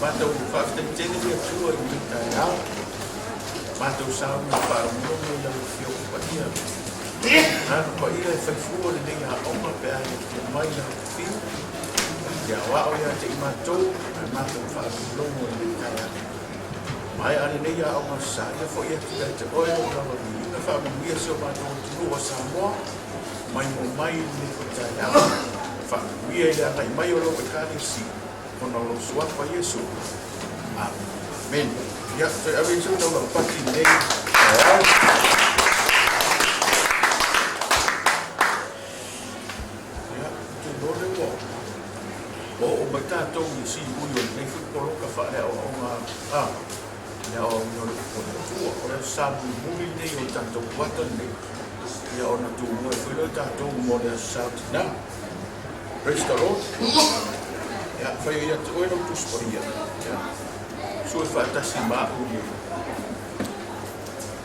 Matau whakatene mea tua I me tai au. Matau sao me whaamua me lau whio kupatia. Nana pa ia e whaifua le nei a oma pe a e kia mai na whio. Ia wao ia te I matou, a matau whaamulongo I me tai au. Mai ane nei a oma sa ia fo ia tia te oe o rawa ni ina whaamumia seo matou tunu o Samoa. Mai mo mai ni ko tai au. Whaamumia ia kai mai o lau e kane si. Kono lo suapa Yesu. Amen. Ya, saya ambil itu dalam pagi ini. Ya, itu boleh buat. Oh, betul tu si buyon. Ni kalau kafah dia orang dia orang orang tua orang sabu muli ni orang tanto buatan ni. Dia orang tu mulai kalau tanto model sabu na. Praise the Lord. Ya, foi ia te oe no tusporia. Ya. Sua fatasi mau ni.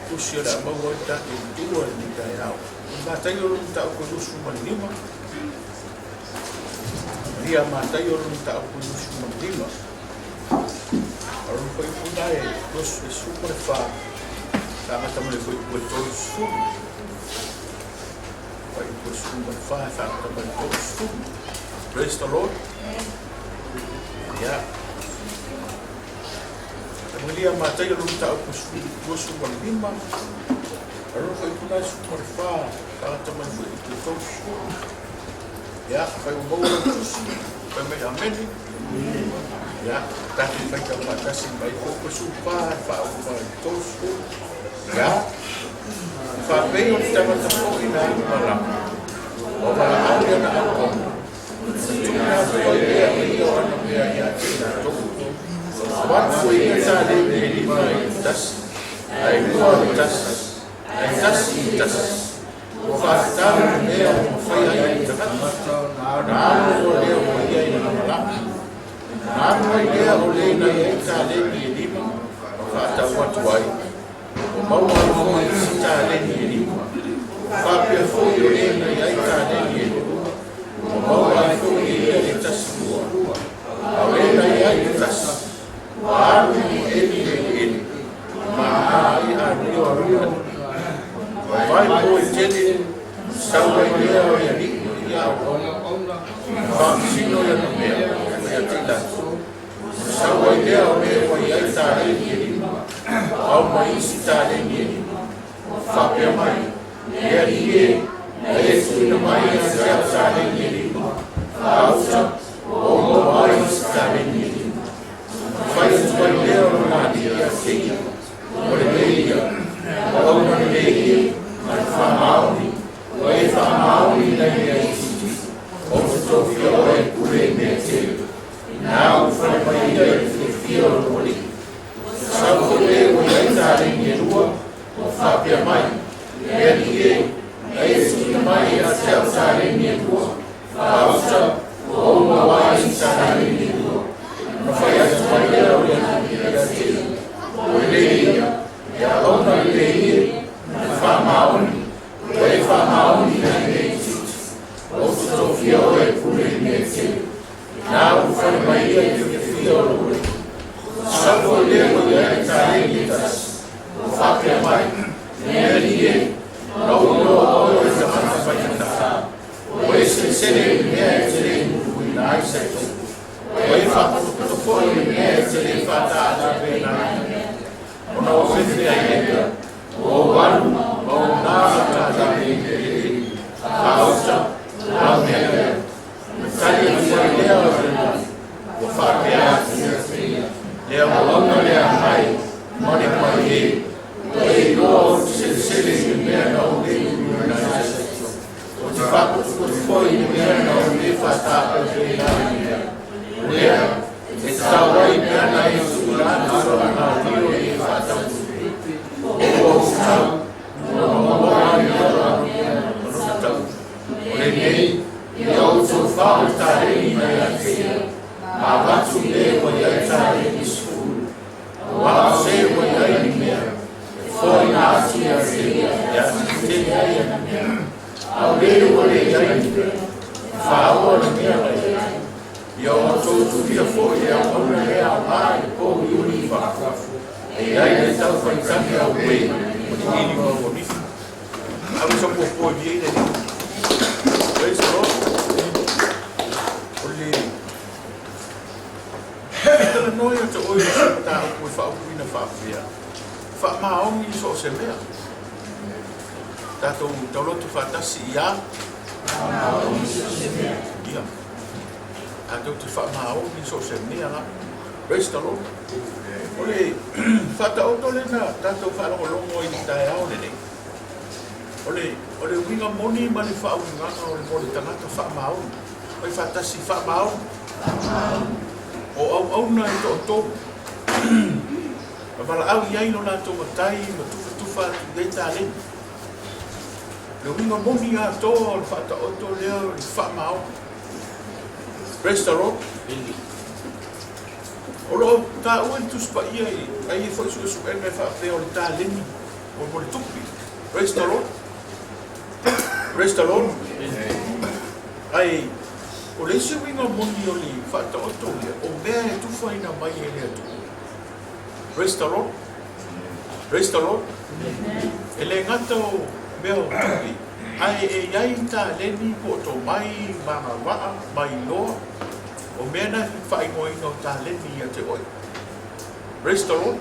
Tusia da mau ta tua ni tai au. Matai o ta ko lusu manima. Dia matai o ta ko lusu manima. Aro foi fundai dos super fa. Tama tamo le foi todo su. Foi por super fa tamo todo su. Praise the Lord. Ya, kemudian mata yang belum tahu kusu berlima, lalu kalau super far, kalau teman itu terus, ya, kalau mau terus, kalau amen, ya, tapi mereka batasi baik fokus super, terus, ya, tapi teman-teman ini malam, orang ada yang aku. Wat voor je zaad in die tas, hij wordt tas, of als daar meer van je te gaan, dan wordt je voor je in een lap. Dan wordt je alleen naar je zaad in die of als wat wij, of voor je zaad in die of je voor je in je zaad in die mau ai ko I tas rua awena ia tas wa ni ma ai ani o rua vai ko tele sawa ia o ia va sino ia no me ia tila sawa ia o ia ta ni au mai sta ni fa pe mai ia ni Yesu namai siap saling ini, ausa, omai saling ini. Faz escolher o nadi assim, ordeia, ordeia, mas famauni, oi famauni na gente, o sofio é puramente, não foi maia fio no Sabe o que saling ini rua, o fapia mai, ele Yesu namai siap saling ini, ausa, omai saling ini. Faz escolher o nadi assim, ordeia, ordeia, mas famauni, oi famauni na gente, o sofio é puramente, não foi maia fio no Sabolego de Italitas, o Fábio Mai, Nerie, não essa mais vai tentar. O esse seria o Unai Seto. O Efa foi o fatada bem. O não foi ainda. O ano, o nada da bem. A outra, a minha. O Fábio Lea malonga lea mai, mani mai, lei no se mea no le na seto. O te fato foi mea no le fata pe na. Lea estava mea na isura na rio e fata. O sa no le nei eu sou falta de mea. Avanço de goiatare escuro, o alce goiaimea, foi nasce a ceia, e a ceia na minha, alguém goiaimea, favor minha, tō tukia fōi e au auna lea au ai o iuni whakafu. E ai e tau whaitaki au wei, o te hini ngā wonifi. Au sa kua pōi viei ne ni. Praise the Lord. Ole. Tana noi o te oi sa pata au koe whaukuina whakawhia. Whamaongi so se mea. Tātou taulotu whatasi ia. Ia. Tātou te whamaongi so se mea la. Praise the Lord. Ole, whataoto le na tātou whalongolongo i tae ao le nei. Ole winga moni mani whaunganga ole moni tangata whamaongi. Oi whatasi whamaongi. O au na i tō tō. Wala au iai no nātou matai, ma tufa tu dei tā leni. Le winga moni a tō, le whataoto leo, le whamao. Praise the Lord. Olo, tā ua i tuspa ia i, ai e whai sua sua me whapea o le tā leni, o le tupi. Praise the Lord. Praise the Lord. Ai, o le se winga moni o le whataoto leo, o mea e tufa ina mai e lea tu. Praise the Lord. Praise the Lord. Ele ngata o mea o tuki. Ai e iai tā leni po tō mai manga waa, mai loa. O mea na whaingo ino tā leni a te oi. Praise the Lord.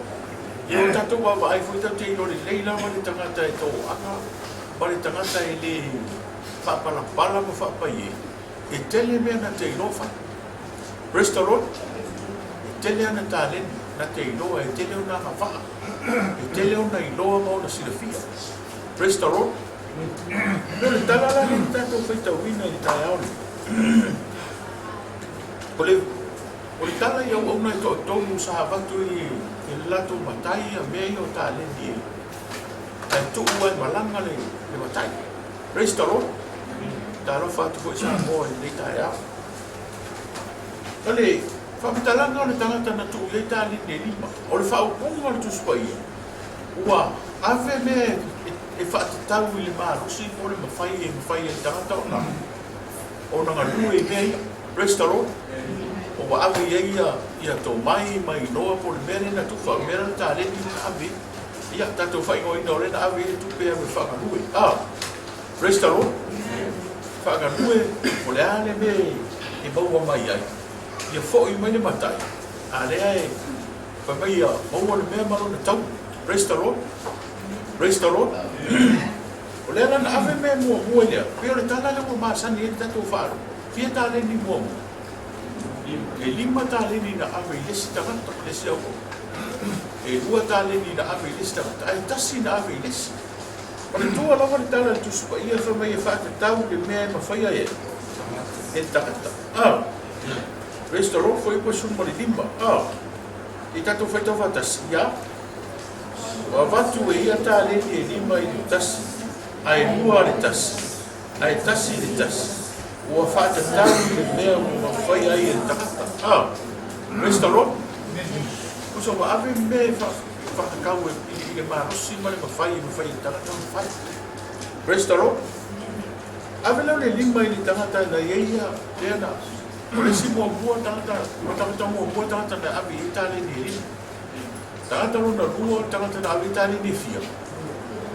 Ia tatou wawa ai fwita te ino le leila ma le tangata e tō anga. Ma le tangata e le whapalapala ma whapai e. E tele mea na te ino wha. Praise the Lord. E tele ana tā leni. Na te iloa e tele o nā hawha. E tele o nā iloa mau na sirafia. Praise the Lord. Nō le talala ni tātou whaita wina i tae aone. O le tala i au na i tō tōmu sa hawatu i lato matai a mea i o tā lendi e. Tai tuu ai malanga le matai. Praise the Lord. Tā rofa atu ko i sa moa i le tae aone. Ole, whamitalanga o le tangata na tuu lei tā lini e lima. O le whauponga le tuspa ia. Ua, ave me e whaatatau i le maarusi o le mawhai e tangata o nga. O nga ngalua i mea ia. Praise the Lord. O wa ave ia tō mai noa po le mea na tuwha. Mea na tā lini na ave. Ia, tātou whaingo ina o le na ave e tupe ave whakanue. Praise the Lord. Whakanue o le ale me e maua mai ai. Ia fo i mai le matai. A lea e whamai a maua le mea maro na tau. Praise the Lord. Praise the Lord. O lea lana ave mea mua lea. Peo le tala le mua maasani e tatou whaaro. Fia tā leni mua. E lima tā leni na ave i lesi tangata o lesi au. E lua tā leni na ave i lesi tangata. E tasi na ave i lesi. O le tua lawa le tala le tusupa ia whamai e whaate tau le mea ma whaia e. E tangata. Praise the Lord, foi pois uma lima. E tato foi tão fantástico. O avatu e ia tá ali e lima e tas. Ai lua le tas. Ai tas e tas. O afata tá e mea uma foi aí e tá. Praise the Lord. O so ave me fa kau e le marosi ma le fai tá tá. Praise the Lord. Ave le lima e tangata na ia tena. O le si mua tangata mua tangata na awi i tāle ni rin. Tangata rona rua tangata na awi tāle ni fia.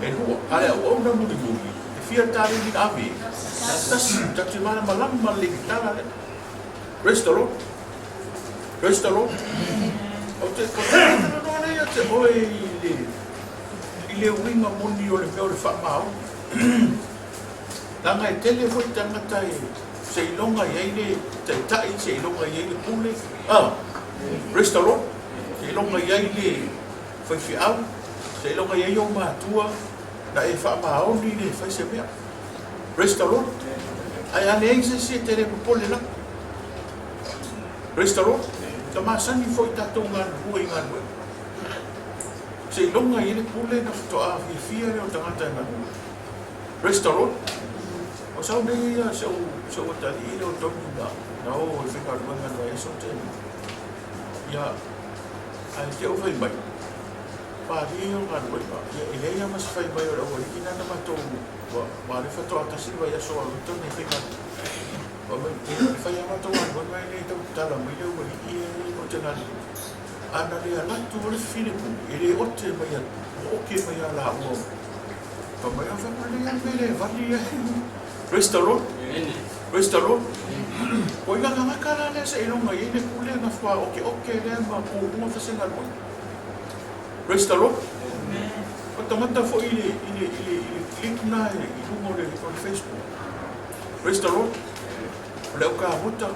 E rua, ale au na muni muni. E fia tāle ni awi. Tasi, tati mana malama le kitala le. Praise the Lord. Praise the Lord. O te kotana nona ia te oe i le winga muni o le mea o le whamao. Nanga e tele hoi tangata e se ilonga iei le te tai, se ilonga iei le pule. Praise the Lord. Se ilonga iei le whaiwhiau. Se ilonga iei o mātua. Na e whaamaoni le whaise mea. Praise the Lord. Ai ane eise se te re popole la. Praise the Lord. Ta masani foi tatou ngana hua i ngana hua. Se ilonga iei le pule na fitoa fia o tangata ngana hua. Praise the Lord. O sau nei ia sau atari ina o tonu na o e whekaruanga no e so tēnu. Ia, ai te au whai mai. Pāri o ngā rua ipa. Ia, i leia mas whai mai o rau. Iki nana matou, wāre whatoa tasi vai aso a ruta nei whekaru. Fai ama tau anu mai nei tau tala mai leu mai i o te ngani. Ana le ala tu ole fine pu, ele ote mai a oke mai a la ua. Pa mai a whama le a mele, vali a Praise the Lord. Praise the Lord. Ko inga ngaka la le sa ilonga i ne pule na wha oke le ma pu uma whasenga loi. Praise the Lord. O tamata fo ile link na i lungo le on Facebook. Praise the Lord. Le uka muta,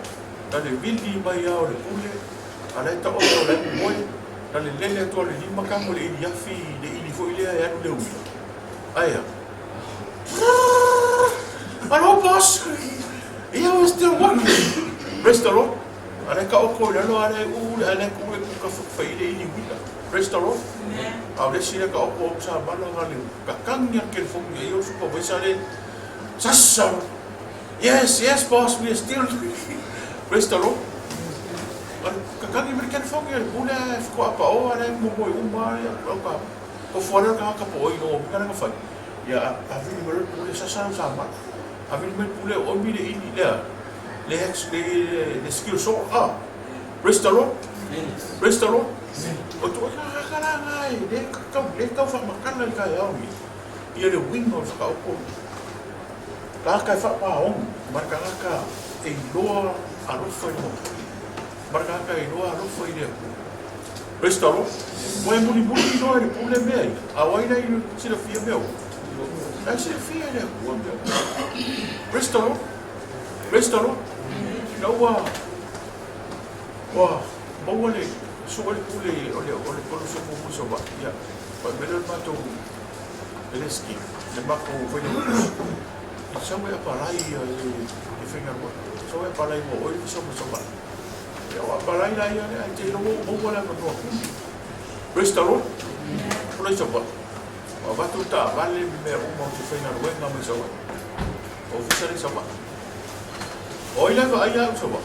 tale vili mai au le pule, ala ta o le moe, tale lele to le lima kamo le ili yafi le ili fo ile ya le ui. Aya. Hello boss. Yeah, we're still working. Praise the Lord. Ala ka o ko le lo ala u ala ku ka fa ile ili wila. Praise the Lord. Au le sira ka o ko sa balo ngale ka kanya ke fo nge yo su ko besale. Sassa. Yes, boss, we are still. Praise the Lord. Kakang American fong yun, muna ko apa o ana mo mo umay apa. Ko fora ka po ino, kana ka fa. Ya, avin mo pule sa sama. Avin mo pule o mi le ini le. Le skill so Praise the Lord. Praise the Lord. O tu kala ngai, le ka fa makana ka ya mi. Ia le wing of ka o. Kaka fa pa on, marka kaka e loa a rofa i mo. Marka kaka e loa a rofa i le. Praise the Lord. Moe muni loa le pule mea. A waina i sira fia mea. A sira fia le kua mea. Praise the Lord. Praise the Lord. Ina ua. Maua le sua le pule ole kolo so mo so ba. Ia. Pa mele mato eleski. Le mako foi Sawe apalai e whenga mo. Sawe apalai mo oi ki somo sopa. E o apalai lai ane a te romo wala manoa. Praise the Lord. Praise the Lord. O watu ta vale me o mo te whenga ruenga me sawe. O fisari sopa. O ila va aia sopa.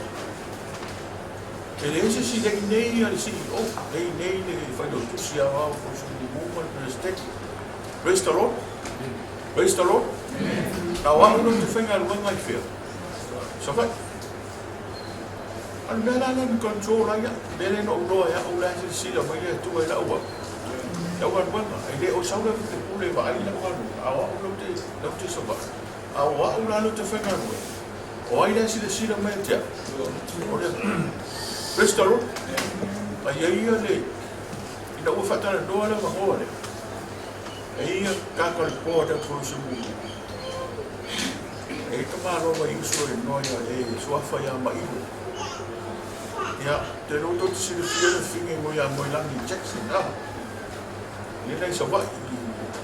E le ese si lei nei ale si o nei le whaino tusi a wao ko suni mumon prestek. Praise the Lord. Praise the Lord. Na wa uno te whenga ruenga i whia. So whai. An mea lana ni control aia. Mele no unoa ya o lai si sila mai le tua i la ua. La ua ruenga. E le o saura te pule wa ai la ua. A wa uno te so whai. A wa uno te whenga ruenga. O ai la sila mai tia. O le. Praise the Lord. A ia le. Ina ua whatara noa la mahoa le. E ia kakale poa te kuru se muu. E kamaro mai uso e noia e suafa ia mai iho. Ia, te roto te siri whiara whinge mo ia Moilani Jackson. Ni nei sa wai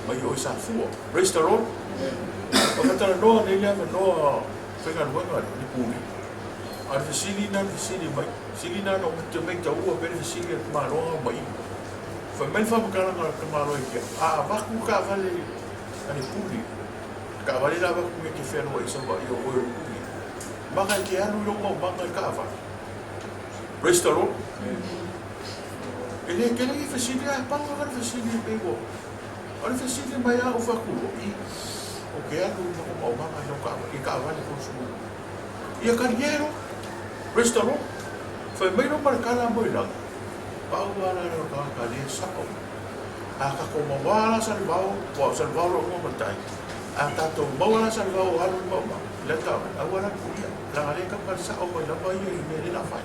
mai o sa fua. Praise the Lord. O katara noa nei lea noa whenga ruenga ni puni. A te siri mai. Siri na no te mei ta ua pere siri e kamaroa mai iho. Whai mai whamakara kamaroa i kia. A waku ka vale ane puni. Ka vale la waku me ke whenua i sawa i o oe puni. Maka i ke anu i o maka i ka whai. Praise the Lord. E le kele i whasiri a panga kara whasiri e pewa. Ane whasiri mai a o whakuro i. O ke anu i o maka i ka vale konsumu. Ia kariero. Praise the Lord. Whai mai no marakala mo i langa. Pau wala no ka le sako. A ka ko mawala sa vau, ko sa vau lo mo matai. A tato mawala sa vau halu mama. Le ta awala kuia. La ale ka pa sa o la pa i me la fa.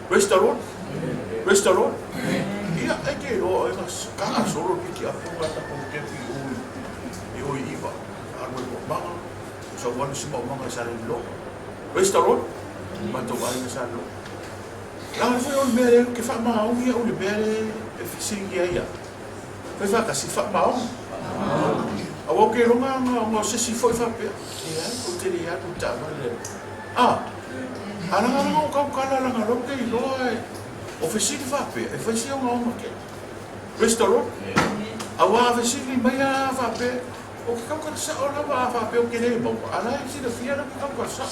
Praise the Lord. Praise the Lord. Ia e ke ro e ka solo ki a punga ta ko ke pi o iva. Aru mo mama. So wan si mo mama sa lo. Praise the Lord. Mato vai sa lo. La foi o mele que fa mal ia o mele e fisingi ia. Foi fa kasi fa mal. A o que longa no se si foi fa pe. Ia o te ia tu ta vale. Ana no ka kala la no que no o fisingi fa pe. E foi si o no que. Praise the Lord. A wa fisingi mai a fa pe. O que ka sa o la fa pe o que le mo. Ana si de fia no ka sa.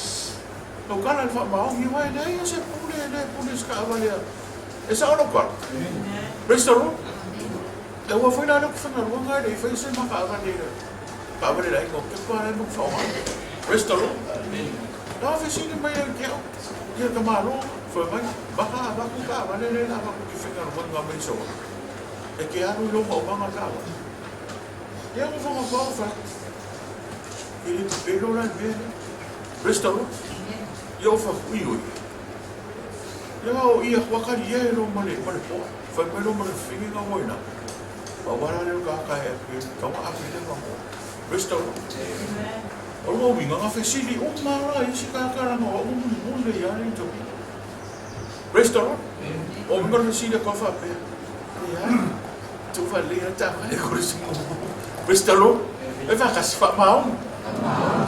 No kala fa mal ni wa nei se pule ska avalia. Esa ora kwa. Praise the Lord. E wa foi na no fa na runga de foi se ma ka avalia. Ka avalia ai ko ke kwa no fa. Praise the Lord. Não, vecino, mas eu quero que malo. Foi mais, baka ka, malele na ako kifika no mga menso. E que ano yo mo mga ka. Ya mo mga bofa. Ele pelo lá mesmo. Restaurou. Eu fa uiui. Eu ia wakari no male po. Foi pelo male fingi na moina. Ba wala le ka ka e ka ma afile ko. Restaurou. O mo mi nga fesili o mara isi ka ka na o mo le ya ni to. Restaurant? O mga nasila ko fa pe. Ya. Tu va ler ta ma ko si mo. Restaurant? E va ka fa maong.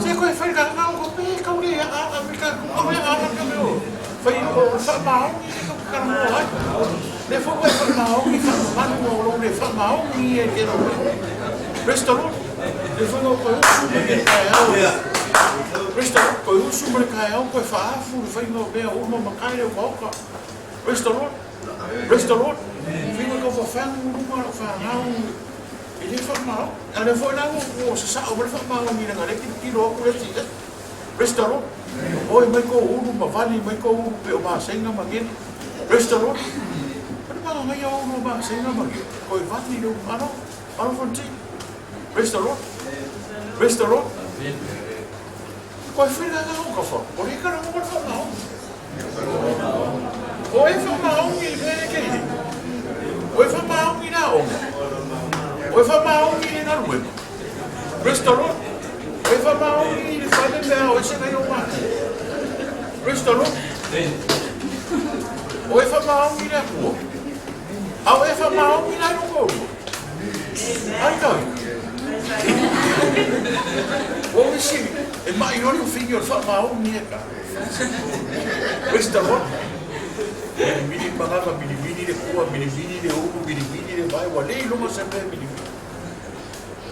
Se ko fa ka na ko pe ka uli a Amerika ko a ka mo. Fa fa maong ni ko ka mo ai. Le fo ko fa maong ni fa ma mo lo le fa maong ni e ke no. Restaurant? Le fo ko Restaurant ko usu mo ka e ko fa fu fa no be o mo makai le ko. Restaurant? Restaurant? Fico que eu vou fazer uma farmão. Ele faz mal. Ele foi lá o sal, ele faz mal. Ele não é que tirou por esse. Restaurant? Oi, mas com uma vale, mas com uma senha magin. Restaurant? Mas não é uma senha magin. Coi vale do ano fonte. Restaurant? Restaurant? Coi filha não café. Por que não vai fazer mal? O e fa maong ni me ke ni. O e fa maong ni na o. O e fa maong ni na ruwe. Restaurant. O e fa maong ni fa le me o se na yo ma. Restaurant. O e fa maong ni na ko. A o e fa maong ni na no ko. Ai ka. O si e mai no figlio fa maong ni ka. Restaurant. Bini mga ka bini de kuwa, bini de uno, bini de vai, wale lo mas sempre bini.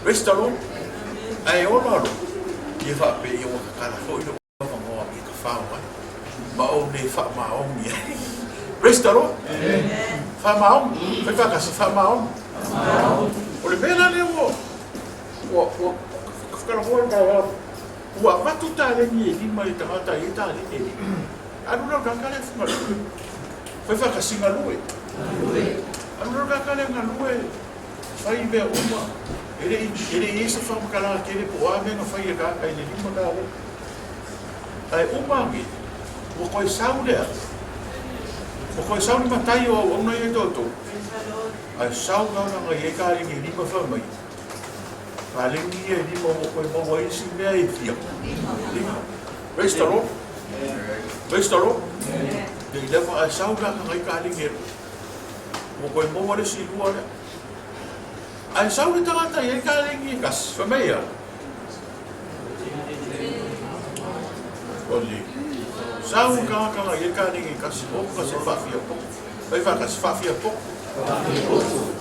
Restaurant ai ona lo. Ye fa pe yo ka la foi lo fa mo mi ka fa wa. Ma o ne fa ma o mi. Restaurant? Fa ma o, fa ka fa ma o. O le bela le wo. Wo ka la ho ka wa. Wa ma tu ta le ni di mai ta ita ni. Anu lo ka le fa. Foi fa kasinga lue. Anu ka kale nga lue. Fai be uma. Ele isso fa kala kele po ave no fai ka kai le lima ka. Ai uma mi. O koi saude. O koi saude matai o ona ye toto. Ai sau na nga ye ka le ni lima fa mai. Vale ni ye lima o koi mo isi me ai fia. Restaurant. Restaurant. Ele leva a sauga ngai kalingeiro. Mo koe mo wale si lua le. Ai sauga tangata e kalingi kas fameia. Oli. Sauga kanga e kalingi kas o ka se fafia po. Ai fa kas fafia po.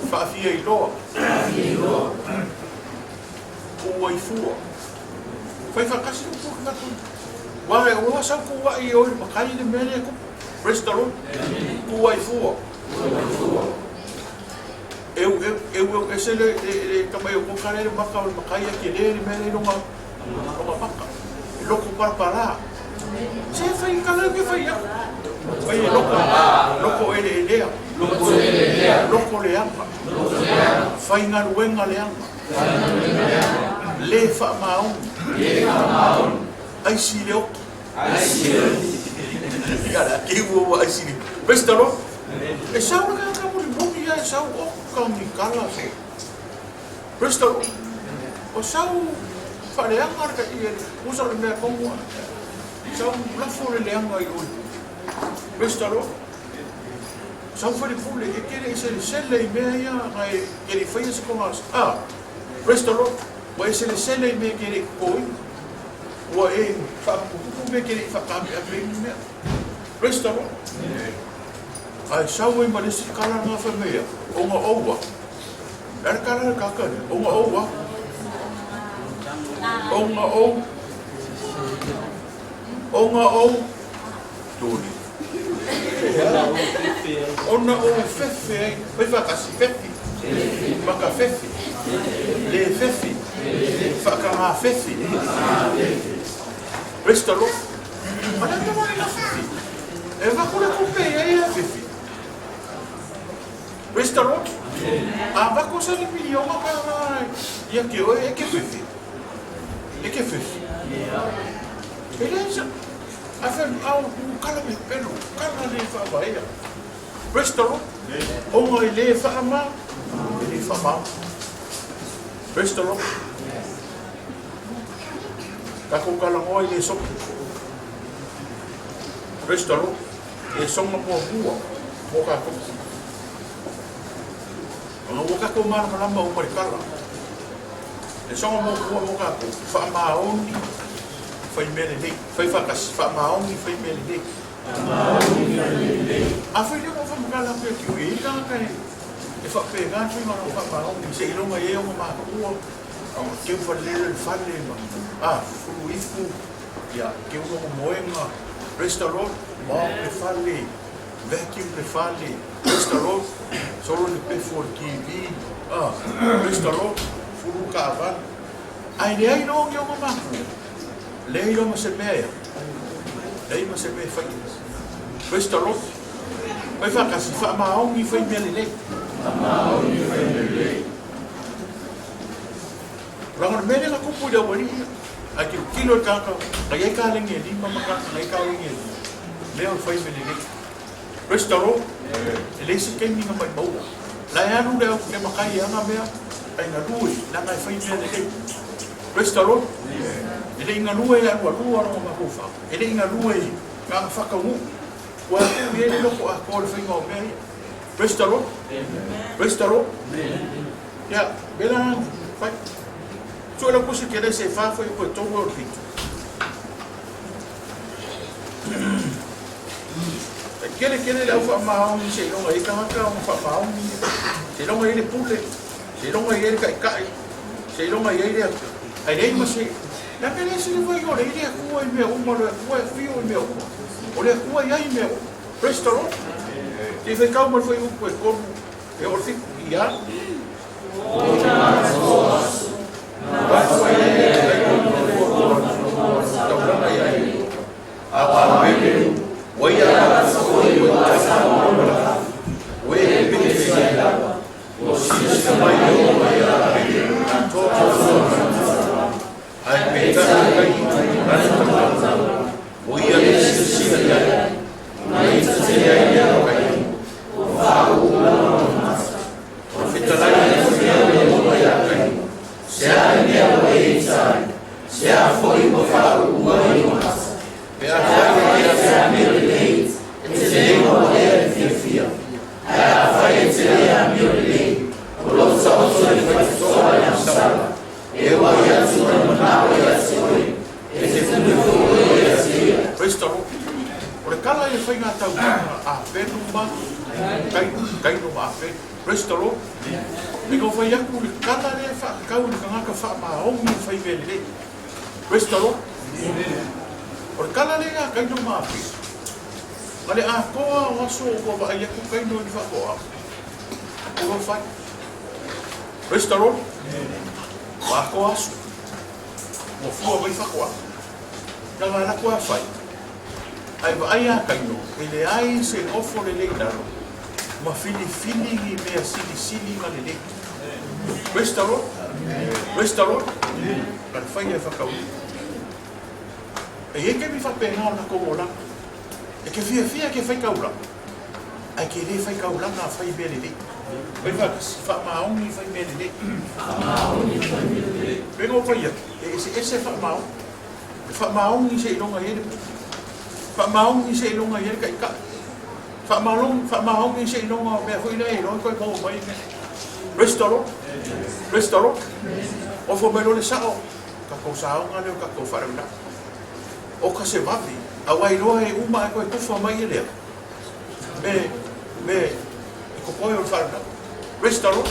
Fafia I loa. O ai fua. Fai fa kas po ka tu. Wale o sa ku wa I o makai de mele ko. Restaurant? Tua e fua. Eu esse ele também o cara ele marca o macaia que ele me numa paca. Loco para. Se foi cara que foi. Foi loco ele. Loco leamba. Fai na ruenga leamba. Le fa maun. Ai si leo. Cara, que o assim. Restaurant? E sao na ka mo mo ya sao o ka mi kala se. Restaurant? O sao fare angar ka I usa le me como. Sao la fore le angar I. Restaurant? Sao fare fule e quere se le me ya ai quere fai se como ah. Restaurant? O ese le me quere coi. O e fa me quere fa ka me. Restaurant? Ai sao e malesi kala nga famea. O nga oua. Era kala kakane. O nga oua. O nga ou. O nga ou. Toni. O nga ou fefe. Vai fakasi fefe. Maka fefe. Le fefe. Fakama fefe. Restaurant? Mana te mai la fifi. E va kula kupe e fifi. Restaurant. Va ko sa ni miliona para ia ke o e ke fifi. E ke fifi. Beleza. Afen au kala me pelo, kala le fa vai. Restaurant. O mai le fa ma. Le fa ma. Restaurant. Tako kala ngoi le sok. Restaurant. E songa po bua. Mo ka ko. Ono mo ka ko mar malamba o kala. E songa mo bua mo ka ko. Fa ma oni. Fa mele le. Fa kas fa ma oni fa mele le. A foi eu vou mudar lá porque eu ia cá e fa pegar fui mas não fa ma oni se ilo mai eu ma ko. Que eu falei ele fale fui isso ya que eu não moema restaurant bom que fale vacuum que fale restaurant solo le pe for que vi restaurant furu cava ai ai não eu ma lei não se meia lei não se meia faz restaurant vai fazer se fa ma ongi foi mele Rangan mele la kupu dia wali aki kilo kaka kaya kaling ye lima maka kaya kaling ye leo fai mele le restaurant ele se tem ninga mai bau la ya nu leo ke makai ya na mea ai na lui na mai fai mele le restaurant ele inga lui ya wa lu ora ma kufa ele inga lui ka faka mu wa ye le ko a ko fai ngo me restaurant ya bela fai tu la cosa que deve ser fa foi por todo o rito. Aquele que ele leva mal, se não aí tá cá um mal, se não aí ele pule, se não aí ele cai, se não aí ele mas se na pele se ele vai agora ele é rua e meu, uma rua é fio e meu, olha rua e aí meu, restaurant, e vai cá mas foi como eu fico ia restaurant e go fai aku kala le fa kau ni kanga fa ma o mi fai bele restaurant por kala le ga kai no ma fi ale a ko wa so ko ba ya ku kai no ni fa ko ko fai restaurant wa ko asu mo fu ba fa ko na ma na ko fai ai ba ai kai no ele ai se ofo le daro ma fili i mea sili ma le restaurant kan fai e whakau e ke mi whapena na komola e ke fia ke whai kaula ai ke le whai kaula na whai mele le e whamaongi whai mele le pengo whai e se whamaongi se ilonga ele whamaongi se ilonga ele kai ka Famahong se no me foi nei no ko ko mai restaurant o fo melo le sao ka ko sao nga le ka ko faranda o ka se vavi a wai no e uma ko ko fo mai le me ko ko yo faranda restaurant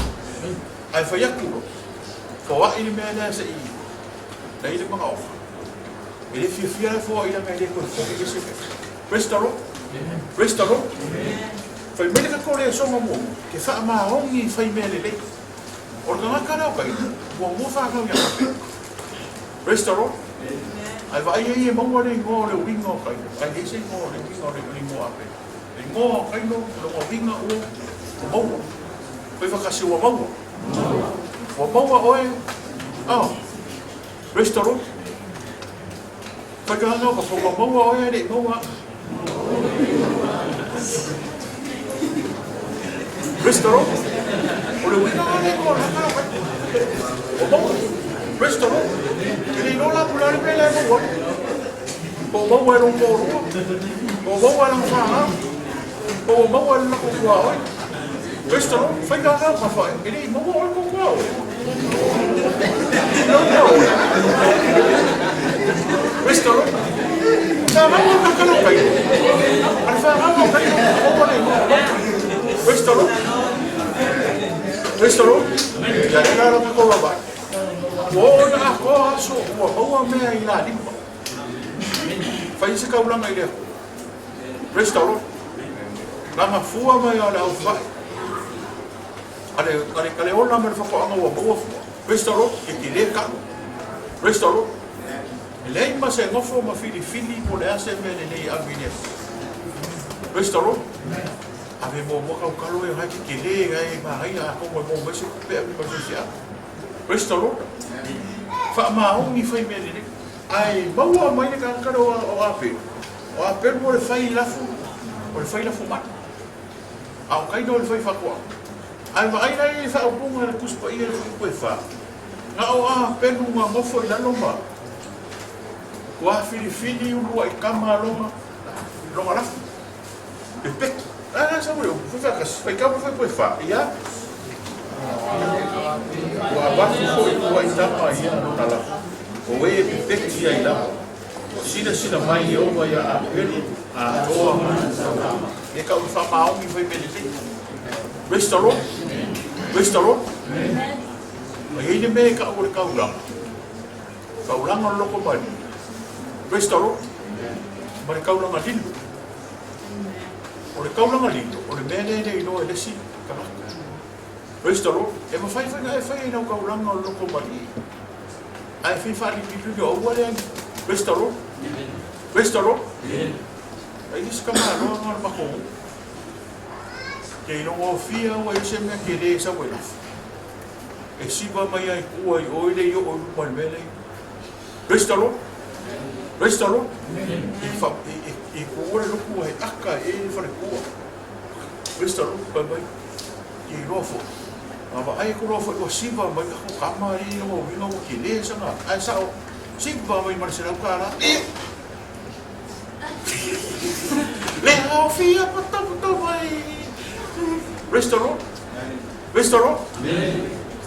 ai fa yakulo fo wa ile me na se i dai le ma of ele fia fo ile me le ko ko se restaurant fai mele ka kore so mo ke fa ma ongi fai mele le o nga ka na ka mo fa ka ya restaurant Ai vai ai mo le ngo le wingo kai. Ai ese ngo le wingo le mo ape. Le ngo kai no lo winga o mo. Foi vakasi o mo. O mo oe. Ah. Restaurant. Pagano ka po mo oe le mo. Restaurant. O le winga le ngo la ka. O mo. Restaurant. Ele não lá por ali pela mo. O mo era poro. O mo era fa. O mo era no ko. Restaurant. Foi ganhar para fa. Ele mo era ko. Não. Restaurant. Tá vamos na canoa aí. Alfa vamos aí. Restaurant. Já era para colocar. Ona ko aso o me ai la limpa. Fai se kaulang ai le. Restaurant. Lama fua mai ala o fai. Ale ona me fa ko anga o restaurant que le ka. Restaurant. Le ma se ngofo ma fili mo le ase me le avine. Restaurant. Ave mo ka kalo e ha que le ai ma ai a ko mo se pe ma se ya. Restaurant. Fa maungi fai mele ne. Ai maua mai ne ka o ape. O ape mo le fai lafu. O le fai lafu mat. Au kai no le fai fa ko. Ai mai nei fa o punga le kuspa ia le ko fa. Na o ape no ma mo foi la loma. Wa fili u ai kama loma. Loma lafu. Pepe. Ah, sa mo. Fa ka fai ka fai ko fa. Ia. O abate foi o itapa ia no tala. O e peki ia ila. Sina mai o vai a ele a toa. E ka ufa mau mi foi belete. Restaurant. Ai ele me ka o ka ula. Ka ula no loko mai. Restaurant. Mai ka ula ngali. O le ka ula ngali. O le mene ne no ele si ka. Restaurant, e ma fai no kaulanga o loko mai. Ai fai ni o wale restaurant. Ai dis kamalo ngal mako. Ke no o fia o e se me ke le sa wela. E si ba mai ai ku ai o ile yo o mal mele. Restaurant. E ko le loko ai aka e fa le ku. Restaurant ba mai. E rofo. Ava ai ko ro fo siva mai ko kama i o vinga o ki le sanga ai sa o siva mai mar se kala le o fia pata mai restaurant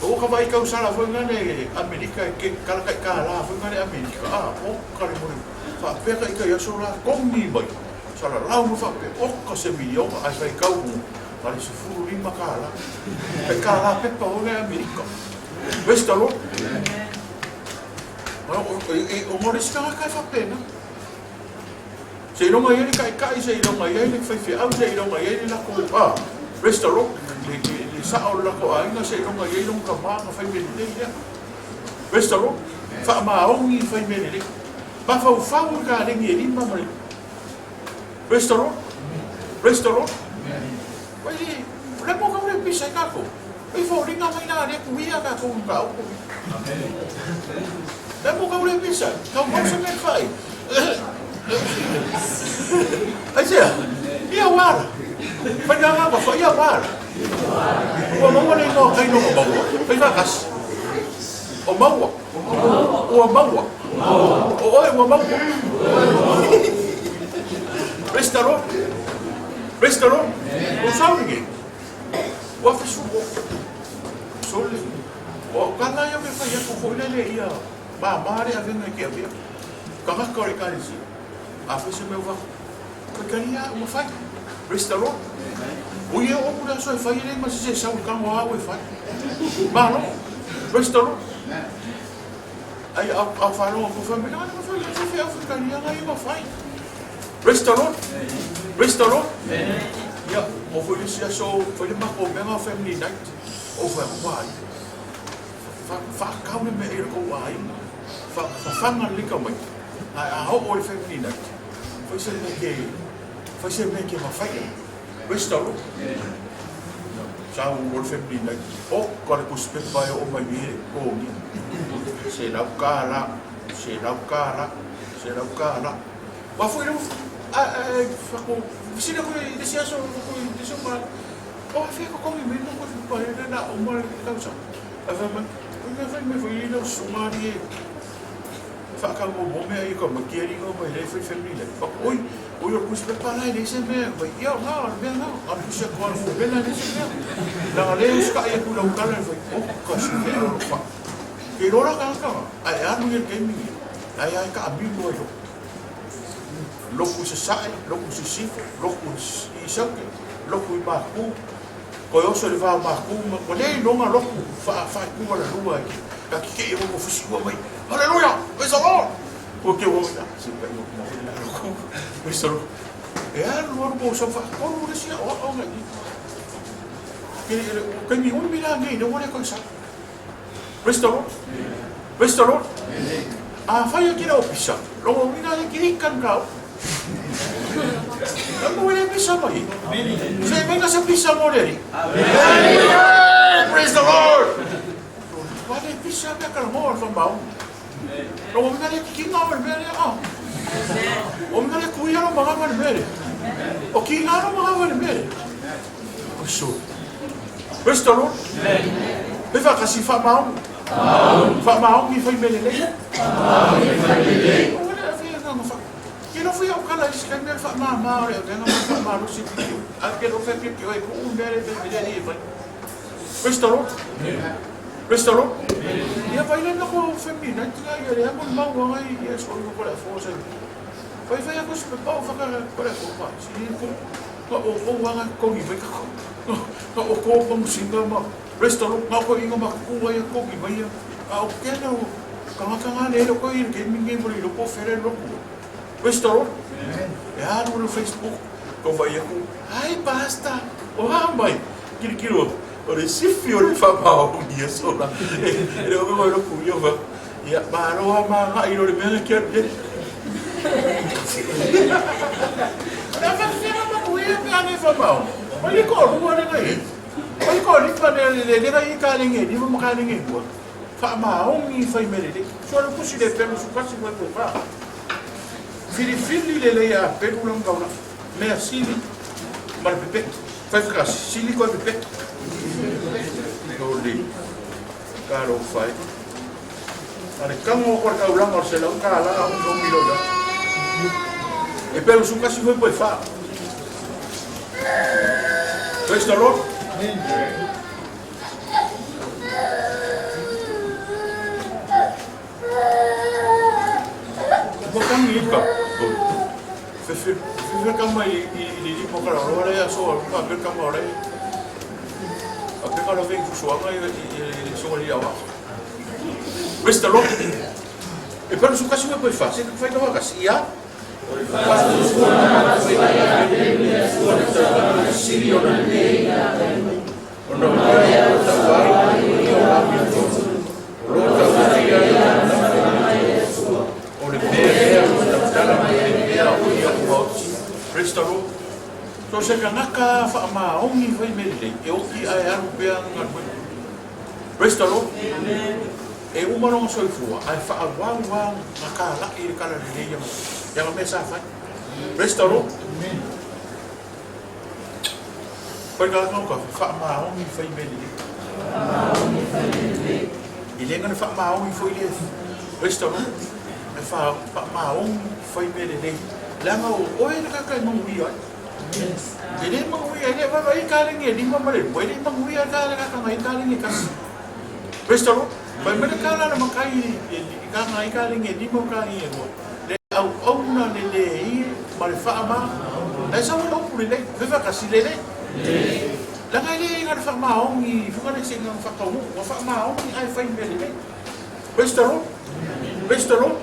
o ka vai ka usala fo ngane Amerika ke kala kala fo ngane Amerika o ka le mo fa pe ka ya sora komi mai sala la mo fa pe o ka se milio ai vai ka Pare se furu lima kala. Pe kala pepa o le Amerika. Restaurant. O mori ska ka fa pena. Se no mai kai se no mai ele fai au se no mai ele la ko restaurant. Le sa o la ko ainga se no mai ele ka ma fai me le. Restaurant. Fa ma o ni fai me le. Ba fa ka le ni lima mai. Restaurant. Wai, le mo ka le pisa ka ko. Ai fo ringa mai na le kuia ka ko ka o. Le mo ka le pisa, ka mo se me fai. Ai sia, ia wala. Fa na ba fa ia wala. O mo le no kai no ba. Fa ka kas. O maua. O oi o maua. Restaurant. O saungi. O afisu. Sole. O kala ya me fai ko ko le ia. Ba mare a venga ki avia. Ka ka ko ka si. Afisu me va. Ko kania o fai. Restaurant. O ia o pura so fai le ma se sa ka mo a o fai. Ba no. Restaurant. Ai a falo ko fa me na ko fa africania ai ma fai. Restaurant. Ja, of we dus zo voor de mag op mijn family night over why. Vaak kouden me eerlijk op why. Van vangen likken me. a ho o le feminina foi se me que ma fai restoro sa o le feminina o ko le kuspe pai o mai ni o ni se la kala wa foi no fa ko sino ko desia so ko desia ma o fe ko mi me no ko pai na o mal causa ava me foi no sumari fa ka mo me ai ko ma kieri ko mai le foi feminina fa oi o kuspe pai le se me vai yo no a se ko mo bela le se me la le ska ia ku la kala foi o ko se me o fa ke rora ka ai anu ye gaming ai ka abi mo yo loku se sai, loku se sifo, loku i sauke, loku i maku. Ko e oso le wha maku, ko nei longa loku, wha kua la lua ki. Ka kike e mo fusikua mai. Halleluja, praise the Lord! Ko ke o na, si ka i mo na loku. Praise the Lord. E alu alu mo sa wha, koru le sia o nga ni. Ke mi umi la ngai, ne wane koe sa. Praise the Lord. Praise the Lord. A whaia kira o pisa. Longo mina le kirikan kau. Kamu boleh bisa mai. Saya mereka bisa modeli. Praise the Lord. Boleh bisa mereka mau mau. Kalau mereka kita mau beri ah. Om mereka kuya lo mau beri. Oke nggak lo mau beri. So. Praise the Lord. Beva kasih fa mau. Fa mau ni fa beri lagi. Kilo fui ao canal de escrever mal, eu venho a mal o sítio. Aquele foi que eu com bere ali vai. Restaurou? Restaurou? E vai lá na rua feminina, tinha ele é muito mal aí, e as coisas por aí força. Vai a coisa para o fazer por aí por mais. Se o vanga com ele vai o corpo musindo mal. Restaurou, não foi uma coisa com ele vai. O que não? Kanga ele com ele que ninguém por ele pode fazer louco. Restaurou? É árvore no Facebook. Como vai eu? Ai, basta! Oh, mãe! Kilo. Olha, se fio de famal um dia só lá. Ele vai morrer com eu, vai. E a barra amarra e ele vem aqui. Não vai ser uma coisa que não é famal. Olha o corpo, olha aí. Olha o corpo, ele vai ficar ninguém, ele vai ficar ninguém. Famal, um foi merecido. Só não consigo pelo sucasso vai comprar. Fili le a pelu lang kauna mea sili mar pepe fai ka sili ko pepe no li karo fai are kamo ko ka ulang or sela ka la un no milo da e pelu su kasi foi fa praise the Lord bokang iba Fefir kama ili mo kala ora ya so pa per kama ora a pe kala vem so anga e so ali awa Praise the Lord e per su kasi poi fa se fai da kasi ia Praise the Lord. So sa kanaka fa maongi fai mele e oki ai aru bea ngā. Praise the Lord. E umaro so ifua ai fa wang nakala i kala ni yang me sa fai. Praise the Lord. Pai ka ka fa maongi fai mele. Ile ngana fa maongi foi le. Praise the Lord. Fa maongi fai mele. Lama o e ka ka mangui ai. Ele mangui ele vai kaling ele mamale. Ele mangui ka ka ngai kaling ka. Restaurant. Vai mereka la makai ka ngai kaling ele mo ka i mo. Le au na le i mal fa ma. Ai sa mo puli le. Viva ka sile le. La ngai le ngar fa ma o ni fu ka sing ngang fa ka mo. Wa fa ma o ni ai fa mele le. Restaurant. Restaurant.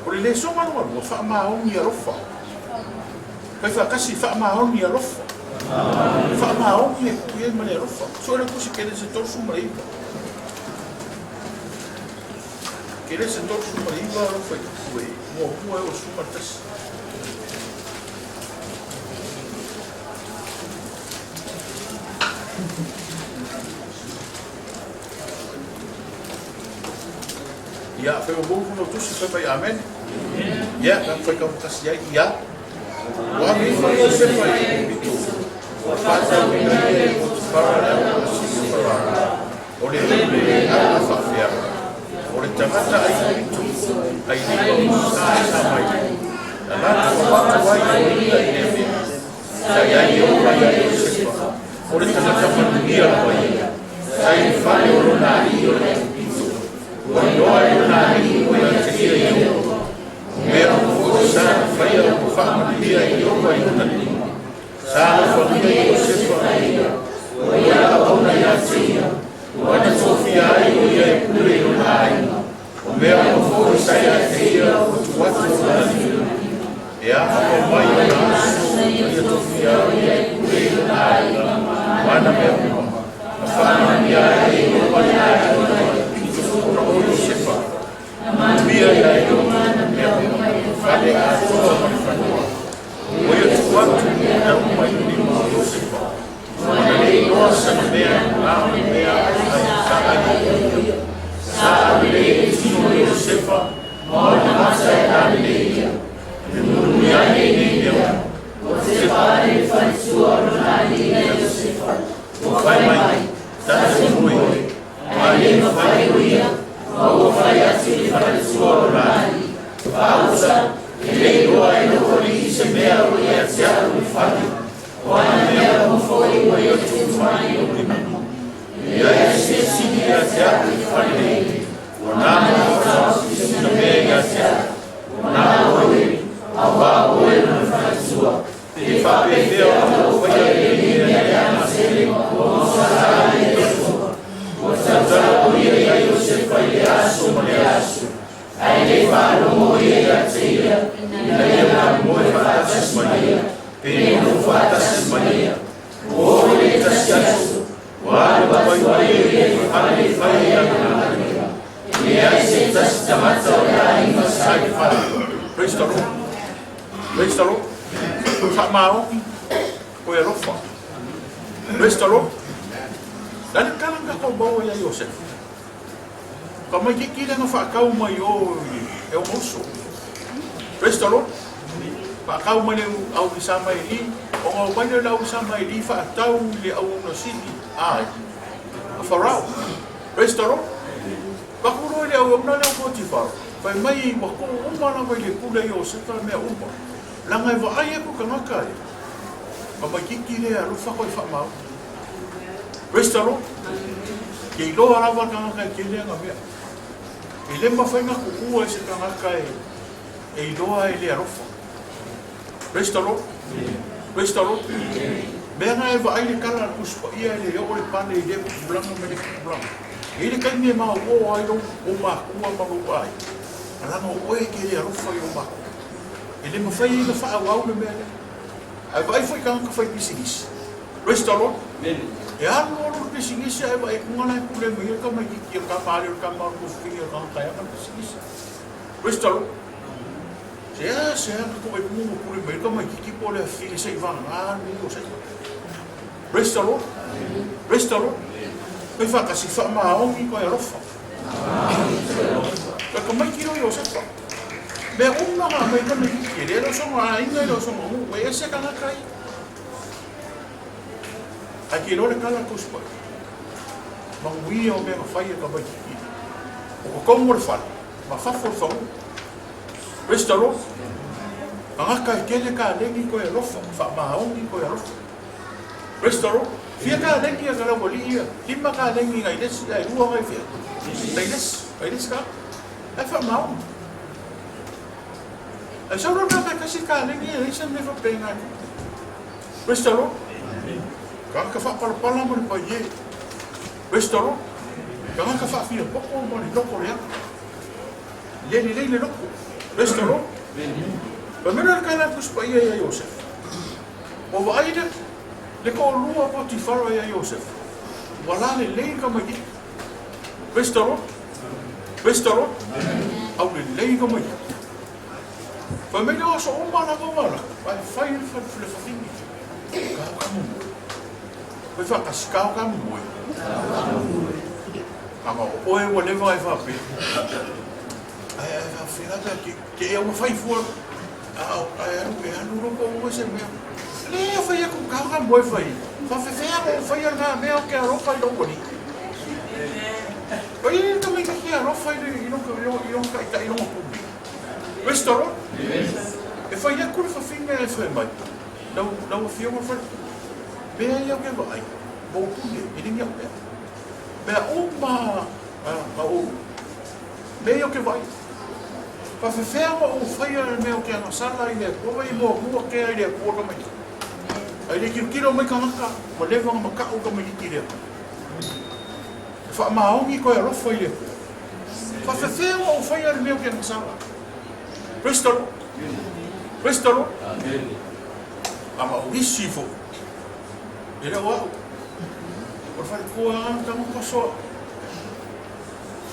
Ori le so manu manu fa maau ni rofa. Kai fa kasi fa maau ni rofa. Fa maau ni e mane rofa. So le kusi kele se torsu mai. Kere se toku mai iwa ro fai kuwe. Mua o suma tasi. Ya, fai o bou no tusi fai pai amen. Ya, kan fai kau kasi ya. Ya. Wa mi fai o se fai bitu. Fata mina e para o sisi para. Ore le a fafia. Ore tamata ai bitu. Ai ni o sa mai. Ana ko wa wa i ni. Saya yo mai o se fa. Ore tamata familia mai. Sai fai o na i o Wanoa na i o ia te ia i o. Mea o sa whaia o whamalia i o mai o nani. Sa whamia i o sepa i a. O ia au na ia te ia. Wana tofia ai o ia e kure o na ai. O mea o sa ia te ia o tuatu o nani. E a hapa mai o na aso. Ia tofia o ia e kure o na ai. Wana mea o ma. A whamia ai o mai ai o nai. Ora sepa. Mia ia e o mana mea whare a toa mai whanua. O ia tuatu na umai ni mo o sepa. Wana rei noa sa mea a mea ai sa ai. Sa ale e tino o sepa. Maona masa e ale ia. E muru ia e nei ia. O sepa e whaisua rona ia o sepa. O whai mai. Tata mui. Ai e whai o ia. O whai ati i whai suoro rāni. Whausa, e rei roa e no hori se mea o ia te aru i whai. O ana mea o whoi o i o tu mai o rima. Ia e se sini a te aru i whai rei. O nāma o whai sina mea i a te aru. O nā oe, a wā oe na whai sua. E whape mea o whai a rei e ana se o sa e o sua. O tata o ia i a o se whai e aso ma le aso. Ai le whāro mo ia i a te ia. Ina ia ngā moe whātas ma ia. Pene no whātas ma ia. O le tasi aso. Wāre wai wai ia i whare whai a ngā ia. E ai se tasi tamata o ia i masai whare. Praise the Lord. Praise the Lord. Whamaoki. O e rofa. Praise the Lord. Dani kalanga ko bawa ya Yosef. Kama kikira nga whakau mai o e o moso. Praise the Lord. Whakau mai au i sama i li. O ngau mai na au sama i li whaatau le au no sini. Ai. A wharau. Praise the Lord. Wakuro le au na le au Potifar. Pai mai wako umana mai le kula Yosef ka mea uma. Langa e wa ai e ko kangaka e. Kama kikira a rufa ko i whamau. Praise the Lord. Kei loa rawa kangaka e kelea ngā mea. E le mawhainga kukua e se kangaka e loa e le arofa. Praise the Lord. Praise the Lord. Mea ngā e wa aile kala kuspa ia e le reo le pane i le kukulanga me le kukulanga. E le kainge maa o airo o maa kua maru ai. Alanga o e ke le arofa i o maa. E le mawhai ina wha au au le mea le. Ai wa ai whai kangaka whai pisigisi. Praise the Lord. E anu anu ke singisi ai wa e kungana e kule mai ka mai ki ka pare ka ma ko fingi ka kaya ka singisi. Praise the Lord. Se ko e mu kule mai ka mai ki pole fingi sei van ni o sei. Praise the Lord. Praise the Lord. Pe fa ka si fa ma o ki ko e rofa. Ka mai ki o sei fa. Me umma ma mai ka mai ki le ro so ma inga ro so mo e se ka na kai. Aki lore kala kuspa. Manguia o mea whai e ka mai ki. O kongo le whare. Ma whafo whangu. Praise the Lord. Angaka e kele ka lengi ko e rofa. Wha mahaongi ko e rofa. Praise the Lord. Fia ka lengi a kala wali ia. Lima ka lengi ngai lesi. Ai ua ngai fia. Ngai lesi. Ngai lesi ka. Ai wha mahaongi. Ai sauro na kasi ka lengi e isa me wha penga. Praise the Lord. Kanga ka whapalapala mo ni pa ie. Praise the Lord. Kanga ka whawhia poko mo ni loko rea. Lele loko. Praise the Lord. Pa mera ka la kuspa ia ia Yosef. O wa aida le ko lua Potifar ia Yosef. Wala le ka mai. Praise the Lord. Restaurant. Au le lei ka mai. Fa me no so umana ka mala. Vai fai fa le fafini. Ka mo. Vai fa ka ska ka mo. Ama o e wo le vai fa pe. Ai fa fina que é uma fai fu. Ai anu ro ko se me. Le fa ia ku ka mo fai. Fa fe fa ia na me o que a ro fai do boni. Oi, também aqui a rofa e não cai não público. Restaurant? E foi a curva fina e foi mais. Não fio uma foi. Bem aí alguém vai. Bom público, ele me abre. Bem uma meio que vai. Para ferma o feia meu que na sala ele como e mo que ele por como ele que quero me canaca, mas leva uma carro como ele tira. Fa maongi ko ro foi le. Fa fe o foi al meu que não sabe. Restaurant. Restaurant. Amen. Ama o isifo. Ele o. Por fa ko an tamo ko so.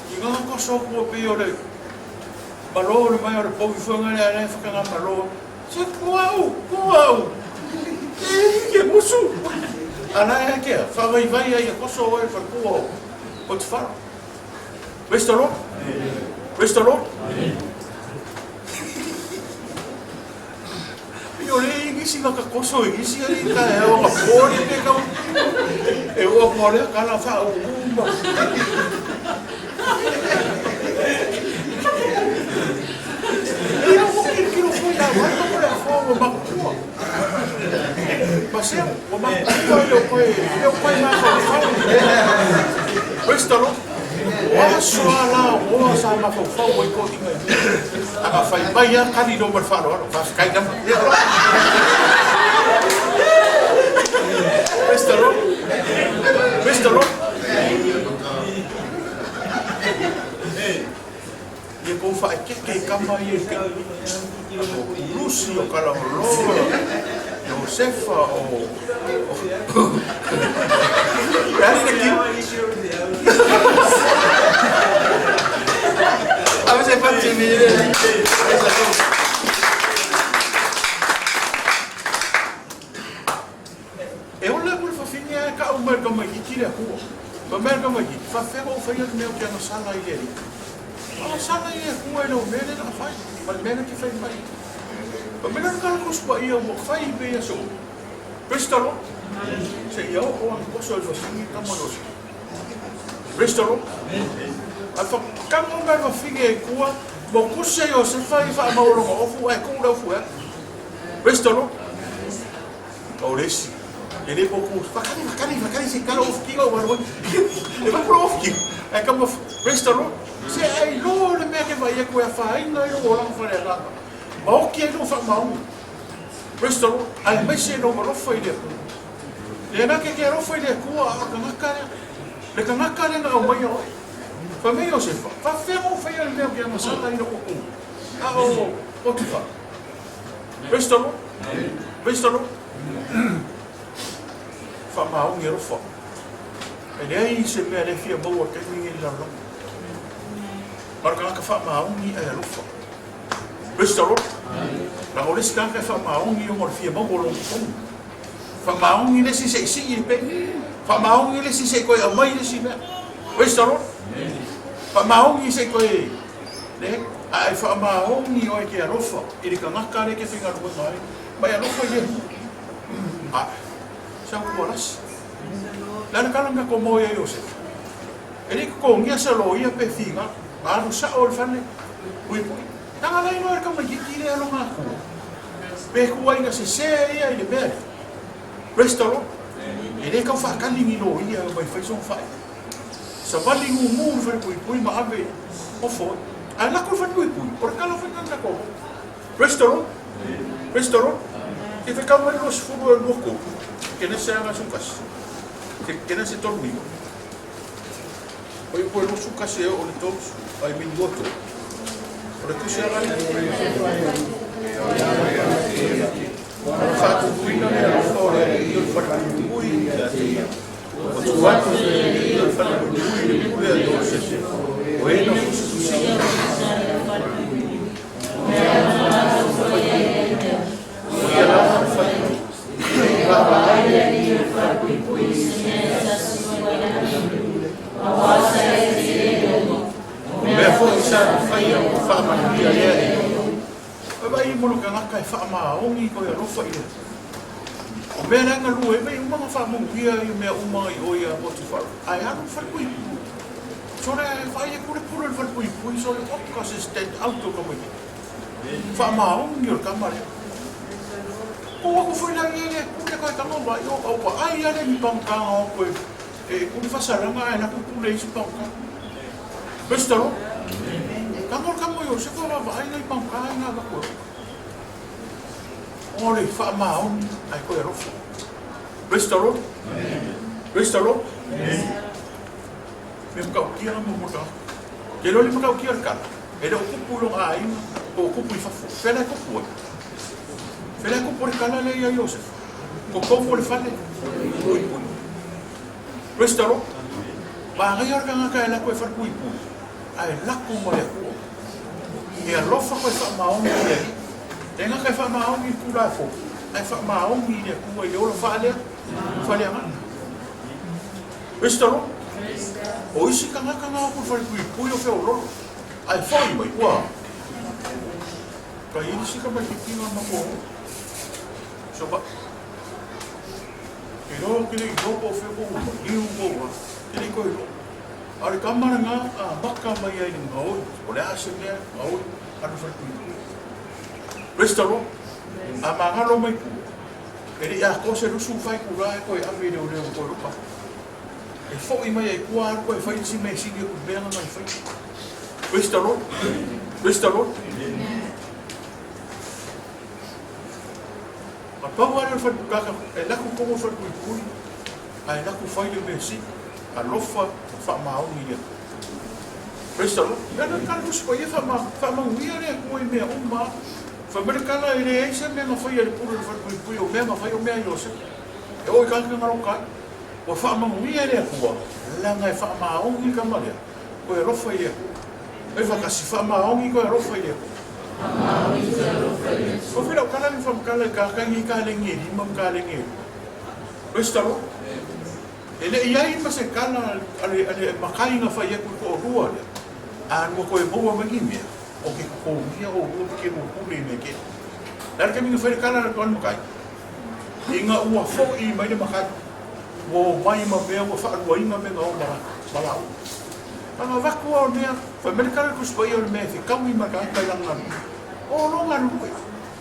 Diga ko so ko pe ore. Balor mai ore po foi ngale fa ka balor. Se ko que musu. Ana é que fa vai aí ko so o fa ko. Wat far? Restaurant? Restaurant? Io lei che si va a coso e si è una fuori che non e o fuori che la fa un io che lo fui a guarda con la fuoco ma siamo ma io poi ma Restaurant? Waso ala, wasa ma fau wai ko tinga. Aga fai mai a kari no mar faro, fa kai gam. Restaurant? Restaurant? Ye ko fa ke kama ye ke. Lucio Calamolo. Josefa o a veces fa timide. E ona por fa finia ka o mer como que tira rua. Ba mer como que fa fe o fa ia meu que na sala ile. A sala ile rua no mele na fa. Mas mele que faz mais. Ba mer ka ko spa ia mo fa i be so. Restaurant? Se eu ou a coisa do assim tá monos. Restaurant? A fa kamo mai va fige kua mo kusse yo se fa mauro o fu e ku fu e. Restaurant? O lesi. Ele pouco facani se cara of kigo o e va pro of kigo. É como restaurant? Se ai lo le me que vai e ku e fa ai no o la fa le la. Ma o que não fa mau. Restaurant? Al mese no mo fa ile. E na que quero foi de ku a kanaka. Le kanaka na o mai o. Fa me o se fa fermo fa il meu que não sala ino ko. Ah o tu fa. Restaurant? Restaurant? Fa mau ngero fa. E aí se me le fia boa que ninguém lá não. Marca que fa mau ni é lufa. Restaurant? La olis ka fa mau ni o fia boa lo. Fa mau ni le si se pe. Fa mau ni le si se ko a mai le si me. Restaurant? Fa mau ni se ko e. Ne? Ai fa mau ni o ke rofa. Ele ka ngaka le ke finga ro mai. Mai a rofa ye. Ah. Sa ko las. Lan ka nga ko mo ye Josef. Ele ko ngia sa lo ia pe finga. Aru sa ol fane. Ui. Tanga lai no ka mai ki le lo nga. Pe ko ai nga se ia ile be. Restaurant? Ele ka fa ka lingi lo ia mai fa son fa. Sa vali mu fa pui ma ave o fo. Ala ko fa pui. Por ka lo fa nga ko. Restaurant? Restaurant? Que te ka mai los fútbol loco. Que no se haga su casa. Que no se dormir. Hoy por su casa o todos hay minuto. Por que se haga Fato cuina nella storia io il fatto di cui o tu fatto io il fatto di cui a Joseph o Bueno, susia. Me foi sa fai o fa ma dia le. Vai mo no kanga kai fa ma ongi ko ya rofa ile. O me na ngalu e me uma fa mo dia e me uma i o ya mo tu fa. Ai ha no fa kui. Sore fai e pure pure fa kui kui so o consistent auto como ni. Fa ma ongi o kamare. O ko foi na ile pure ko ta mo ba yo o pa ai ale ni pang ka o ko e ku fa sa ranga na ku pure isi pang ka. Bestaro? Kamu yo se ko va ai nei pang ka na ko. Ore fa ma on ai ko ero. Bestaro? Bestaro? Me ka ki ana mo ta. Ke lo li mo ka ki ka. E do ku pulo ai o ku pu fa fela ko pu. Fela ko por kala le ya Joseph. Ko ko le fa le. Bestaro? Ba ga yor ka ka la ko fa pu pu. Ai laku mo le ku. E a lofa ko fa maongi le. Tenga ka fa maongi ku la fo. Ai fa maongi le ku e lo fa le. Fa le ma. Bestaro? O isi ka nga ko fa ku yo fe o lo. Ai fa i mai kwa. Ka isi ka mai ki nga ma ko. So ba. Ke lo ke le go fe ko ni ko. Ke le ko lo. Ari kamara nga maka mai ai ni ngau, ole asenge ngau anu fa ku. Bestaro? Amanga lo mai ku. Eri a ko se rusu fai ku ra ko a vi de o ko rupa. E fo i mai ku ar ko fai si mai si ku be nga mai fai. Bestaro? Bestaro? A pa wa fa ku ka e la ku ko fa ku ku. Ai la ku fai de be si. A lofa fa maongi ia. Bestaro? Ya na kalu ko ia fa maongi ia ko i me uma. Fa merkala ile ese me no foi ele puro fa pu o me ma fa o me yo se. E o ka ka ngaro ka. O fa maongi ia ko. La ngai fa maongi ka male. Ko e lofa ia. E fa ka si fa maongi ko e lofa ia. Maongi ia lofa ia. Ko fira o kala ni fa kala ka ni ka le ngi, mam ka le ngi. Bestaro? Ele ia ma se kana ale makai nga fa ia ko rua le. An mo ko e mo ma ngi o ke ko ia o ke mo ku le me ke. Dar ke mi fa kana ko makai. Inga ua fo i mai le makai. Wo mai ma me o fa ua inga me no ba. Anga va ko o dia fa me kana ko spo ia me fi ka mi makai ka lang. O lo nga ru.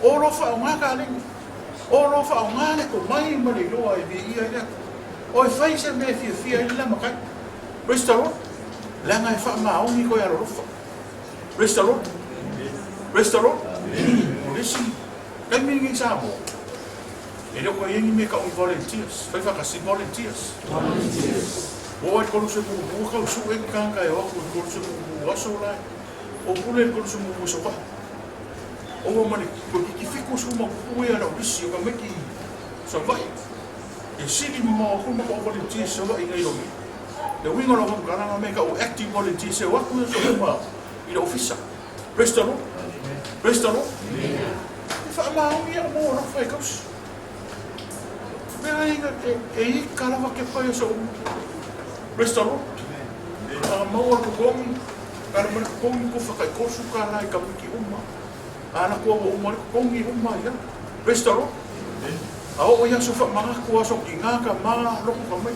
O lo fa nga ka le. O lo fa nga le ko mai ma le lo ai bi ia le. Oi fai se me fia la makai. Bestaro? La ngai fa maongi ko ya rofa. Bestaro? Bestaro? Lesi. Kai mi ngi sa mo. E lo ko yengi me ka un volunteers. Fai fa ka si volunteers. O ai ko se mo ka su e ka ka o ko se mo so la. O pule ko se mo so pa. O mo mani ko ki fiku su mo ku ya no bisi ko me ki so vai. E sili mo ko mo volunteers so va inga yomi. E winga no ko kana me ka o active volunteers so wa ku so ma ila ofisa. Bestaro? Bestaro? Fa ma o ia mo no fai kos. Me ainda e kala va ke pa so. Bestaro? Ma o ko komi kala ma komi ko fa ko su kala ka ki umma. Ana ko umma ko komi umma ya. Bestaro? Ao ia so fa manga ko so kinga ka ma lo ko mai.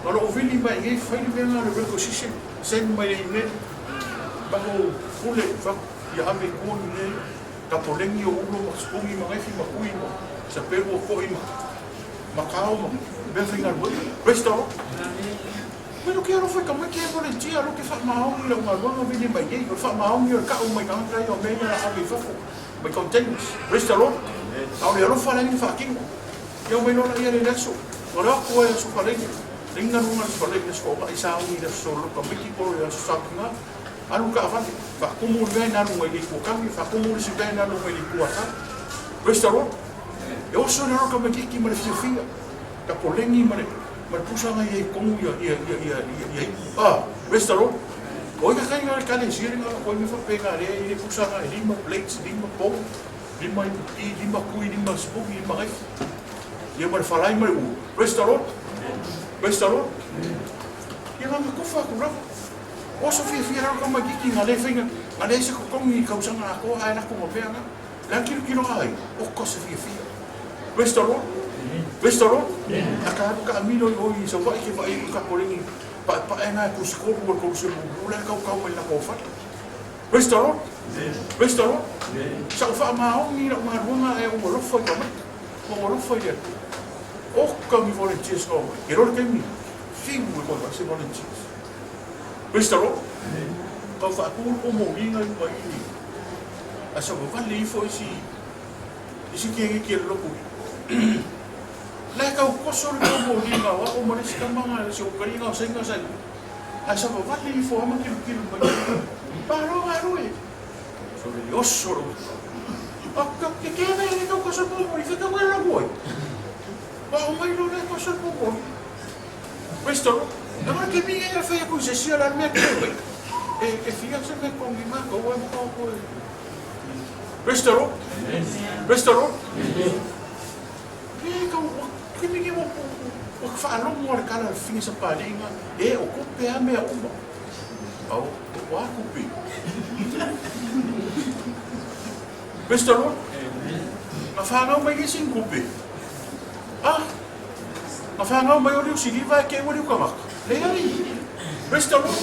Kalau ovili mai ngai fai ni venga le ko sisi sen mai ni ba ko fule fa ya ame ko ni ka polengi o ulo ma skungi ma ngai fi ma kui mo sa pelo ko ima makao mo be finga bo resto pero que ero foi como que volunteer lo que fa ma o lo ma lo vini mai ngai ko fa ma o ni ka o mai ka ngai o me na ame fa fo mai containers resto au le rofa la ni fa king yo me no la ia le neso ora ko e so fa Ringan rumah sekolah ini sekolah isau ni dah solo kami kiko ya sakna anu ka avan fa kumur gai na rumah ini ko kami fa kumur si gai na rumah ini ko ata restaurant eu so na kami kiki mare fia ka polengi mare pusa ngai komu ya restaurant Oi ka kai ngā kane siringa, oi me whapega rea i re kusanga, 5 plates, 5 pou, 5 iputi, 5 kui, 5 spuki, 5 gai. Ia mare whalai mai u. Praise the Lord. Praise the Lord. Ia ngā kuwha ku rau. Oso fia rau ka magiki ngā le whinga, ngā le se kukongi i kausanga a koa, hae nako mapea ngā. Lea kilo ai, o kosa fia. Praise the Lord. Praise the Lord. A ka haru ka amino i oi, sa wai ke wai i ka korengi. Pa e ngā e kusikoro ua kousi mulu, lea kau mai na kōwhata. Praise the Lord. Praise the Lord. Sa o wha maongi na ngā ruanga e ua rofa i ka mata. Ua rofa i atu. O kaungi volunteers kau mai. E rore kaimi, whiu e koi se volunteers. Praise the Lord. Kau wha akuru o mo inga i ua ini. A sa wawale i fo isi kiengi kia loko i. Lai kau koso ri mo inga wa o mare sika manga se o kari nga senga sai. A sa wawale i fo ama kilu mai. Paro arue. So ri oso ro. Akka ke kena ni kau koso mo i fika wala boy. Wa o mai lo le koso mo. Praise the Lord. Agora que minha era feia com Jesus lá me aqui. E filha se me combina com o amor. Praise the Lord. Praise the Lord. Que minha o que fala não mora cara fim essa palinha é o cupe a minha uma. Ao o a cupe. Praise the Lord. Mas fala não vai sem cupe. Ah. Mas fala não vai olhar o seguinte vai que olhar o camac. Leari. Praise the Lord.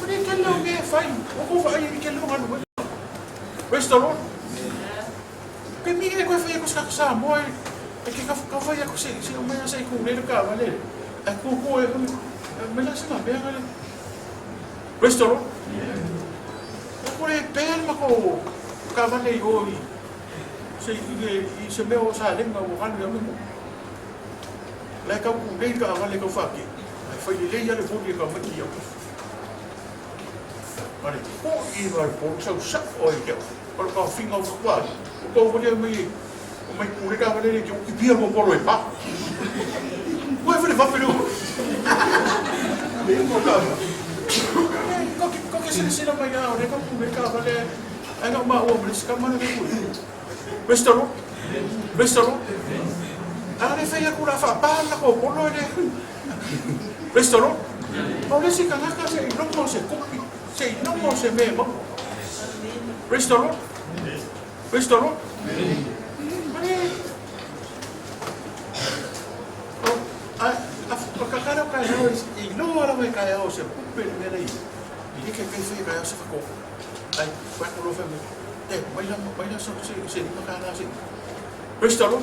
Ele quer não me faz. O que vai ele quer não ano. Praise the Lord. Que minha coisa foi com os caras moi. É que kau vai aku se o mai sai ku le ka vale. Aku ko e me la se na bem ale. Praise the Lord. Aku le bem ma ko ka vale o i. Se me o sa le ma o kan yo mo. Le ka ku le ka vale ko fa ki. Ai foi le ya le fo ki ka ma ki yo. Vale. O i va por sa o i ke. Por ka finga o kwa. Ko vo le me mai pure ka vale que o pia mo polo e pa. Oi vale va pelo. Bem mo ka. Ko que se não vai ganhar, né? Ko pure ka vale. Ai não ma o mas ka mana ku. Bestalo. Bestalo. Ara fe ya ku la fa pa na ko polo ne. Bestalo. Ora si ka ka se no mo se copi. Se no mo se me mo. Bestalo. Bestalo. Kakara kaya i no ara mai kaya o se pupe me nei. I ke fe kaya se ko. Ai, vai ko lo fe me. Vai na so se ni makana se. Prestalo.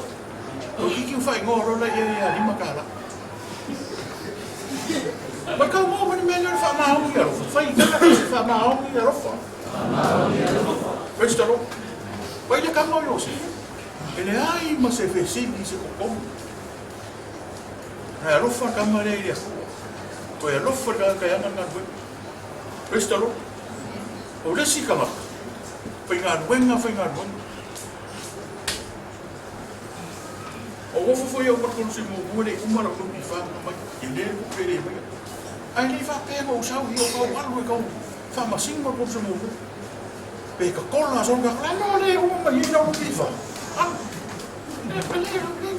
O que fai ngoro la ia ni makana. Mas ka mo me melhor fa ma o ia. Fai ka se fa ma o ia rofa. Prestalo. Vai le ka mo yo se. Ele ai ma se fe se ni se ko. Ai rofa kamare ia. Ko ia rofa ka ia ngana ko. Prestalo. O le si kama. Fingan wenga. O foi o por se mo mole uma no ko fa mai. Ele ko pere mai. Ai ni fa pe mo sa hi o ko alu ko. Fa ma sing mo por se mo. Pe ka kola so ka no le o mai no ki fa.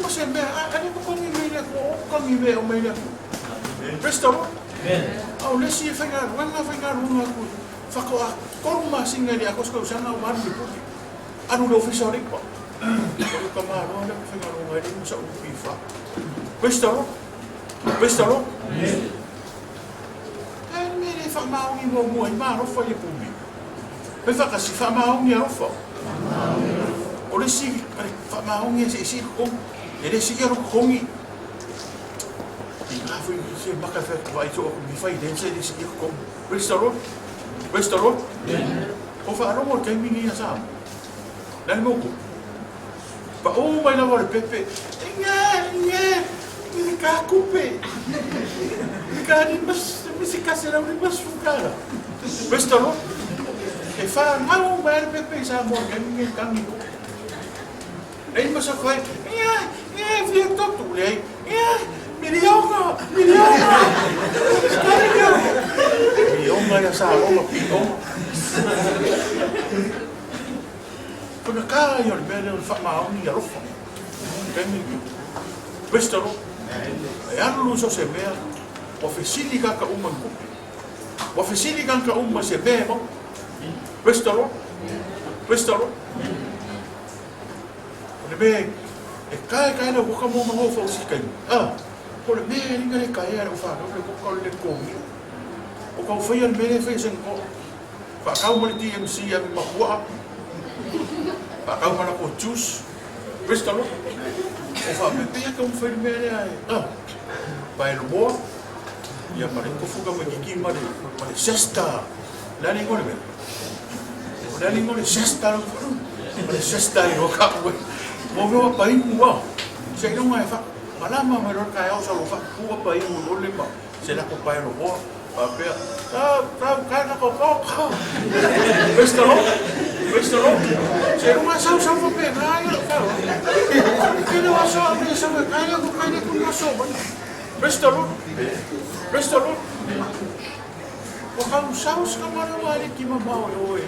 Mas é bem, ali não come meia com, come meia ou meia. Prestamos? Ao lesi ficar, uma coisa. Faco a corma singa ali, a coisa que usando o mar de puti. A não oficial de pá. O camarão ali ficar uma ali, não sabe o que fa. Prestamos? Prestamos? É mere fa mau ni mo ima ro fa le pumi. Pe fa ka si fa mau ni ro fa. O le si fa mau ni si ko. Ele se quer o congi. E lá foi se baka fe vai to mi fai dense de se com. Restaurant. Restaurant. O fa ro mo ke mi ni sa. Dan mo ko. Pa o mai na vale pepe. Ele ka coupe. Ele ka ni mas mi se casera ni mas fukara. Restaurant. E fa mau mai pepe sa mo ke mi ka ni ko. Ei mas foi. Via todo lei. Milionga. Milionga saronga pionga. Kuna kaya o le mea leo le whamaongi a rofa. Kemi Prestaro. E anu so se mea. Wa fesili ka uma kupi. Wa fesili ka uma se mea mo. Prestaro. Prestaro. Le mea e kai na buka mo mo fo si kai. Ko le mea ringa le kai era fa no le ko le komi. O ka foi al mea fe sen ko. Fa ka mo le TMC a ma ku'a. Fa ka mo na ko juice. Prestaro. O fa me pia ka mo foi le mea Pai no boa. Ia pare ko fuga mo ki mare sesta. La ni ngore me. La ni ngore sesta. Mare sesta no ka mo. Mo me wa pai mo. Se no mai fa. Malama me ro ka au sa lo fa. Ku pai mo le ma. Se la ko pai no boa. Pa pe. Ka na ko ko. Prestaro. Prestaro. Se no ma sa fa pe na ia fa. Ke no sa me sa me ka ia ko ka ni ku na so. Prestaro. Prestaro. O ka usamos ka mara wale ki mama o e.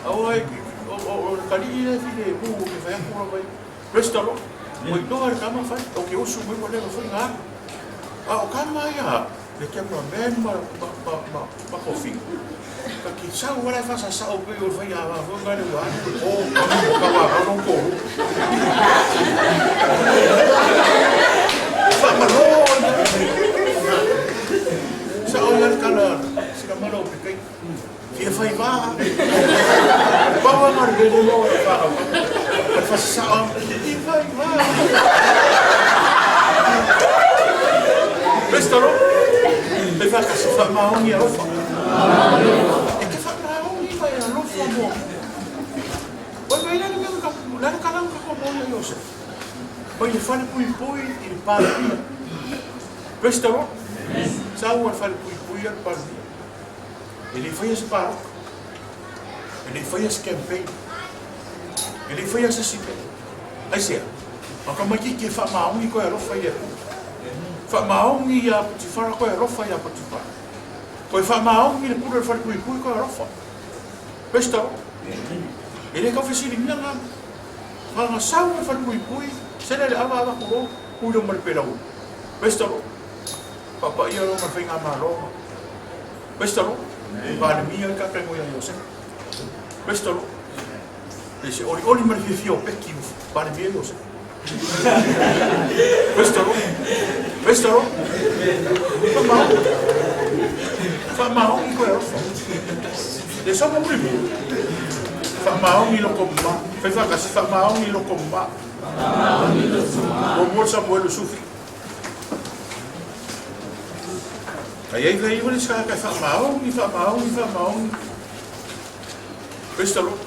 Awai o kali ile file bu ke fa ko vai. Prestaro. O no ar kama fa o ke usu mo le fa nga. O kama ya le ke mo men ma ko fi. Ka ki sa wala fa sa o pe o fa ya va fo nga le wa. O ka wa no ko. Fa malo. Sa oyan kala sila malo pikay. Kia fai va. Bawa mar de mo fa. Fa sa kia fai va. Prestaro. Le fa ka sa ma ongi rofa. E ke fa ma ongi fa ya rofa mo. Wa vai na ni ka la ka lang ka mo yo se. Poi fa pui il parti. Prestaro. Sawa fal pui al parti. Ele foi esse paro. Ele foi esse campaign. Ele foi esse sipe. Aí se. A como aqui que fa ma un ko ero fa ia. Fa ma un ia ti fara ko ero fa ia pa ti fa. Ko fa ma un ile pure fal pui ko ero fa. Questo. Ele ka fisi linga nga. Fa sawa fal pui. Se le ava ko ulo mal pelo. Questo. Papa ia lo ma fa nga ma ro. Questo. Vale mia ka ka mo ya yo se. Questo. Dice oli mal fio pecchi. Vale mia yo se. Questo. Questo. Fa ma un ko ero fa. De so mo primo. Fa ma un lo comma. Fa ka fa ma un lo comma. O mo Samuel sufi. Aí veio eles que fa ma un. Questo lo.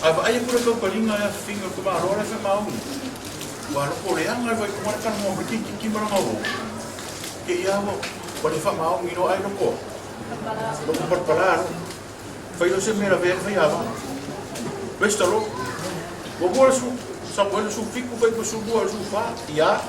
Ava ai pure ko palinga ya finger ko ma ora fa ma un. Wa lo ko reanga vai ko marca mo ki mara mo. Que ia mo pode fa ma un no ai no ko. Lo ko preparar. Foi o semana ver vai ava. Questo lo. O bolso Samuel su fico vai ko su boa su fa ia.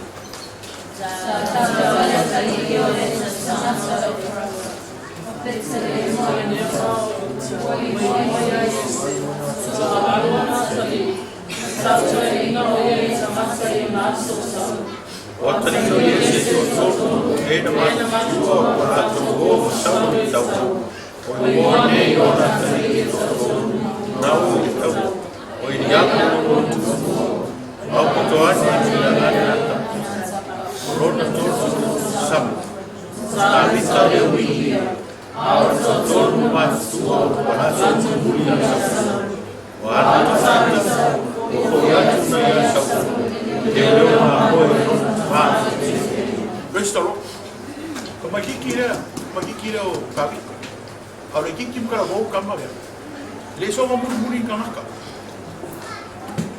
Questo come chi kira o kabi. Ora chi kara bo kama ya. Le so mo muri kanaka.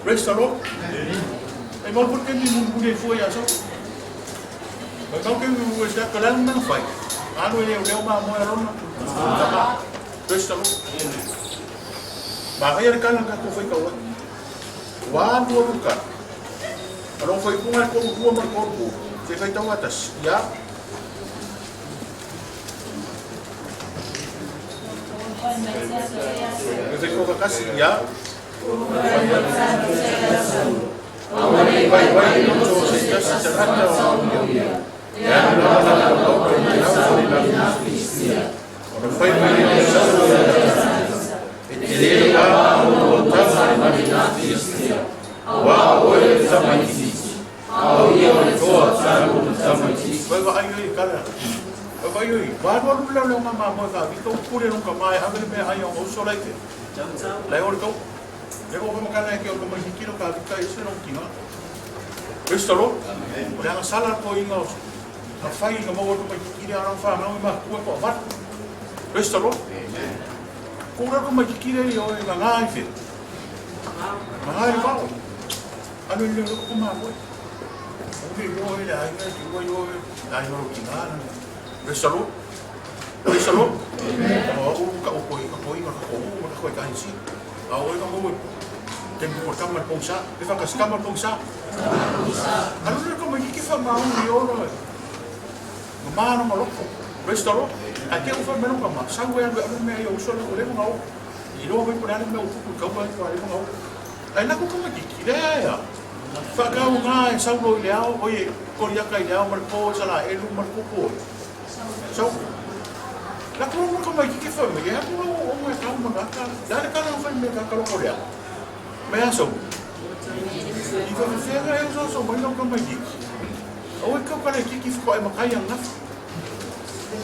Questo e mo porque mi muri foi aso. Mas não que o está calando não faz. Ano ele o ma mo era no. Questo ma vai kana ka ko foi ka wa. Wa do luka. Alo foi com a corpo ma corpo. Se vai tão atas, ya. E fe ko kasi ya. Vai no so se kasi sa kanta o. Ya na Ora fai mai no sa. Ele lá o tava na dinastia. Wa o ele também disse. Ao eu tô sabe também. Vai aí cara. Vai aí. Vai lá lá mama moa vi ko pure nunca mai a ver me aí o so like. Lai o ko. Eu vou me calar aqui o como kilo ka vi isso não tinha. Restoro. Ora na sala ko inga. A fai no mo ko kiri ara fa não ma ko va. Restoro. Kura ko makikira yo nga ngai fe. Mahal pa. Ano yung ko mamoy? Okay, yo ile ay nga yo ay no kinana. Resalo. Resalo. O ka o koi ka ka si. A o ka mo. Tem ko ka man pongsa. Ifa ka ska man pongsa. Ano ko makikifa ma yo no. Mano maloko. Resalo. Aqui eu vou ver no campo, sabe o que é meio o solo o lemo não, e não vai por ali meu cuco campo aí o lemo não, aí na cuco me que ideia, faga o gai sabe o leal, oi, coria cai leal marcou já lá, ele marcou por, so, na cuco como é que foi, me é por um é calma gata, dá de cara não foi me gata o coreano, me acho, e quando chega eu só sou mais não como é que, ou é que eu falei que ficou aí uma caia na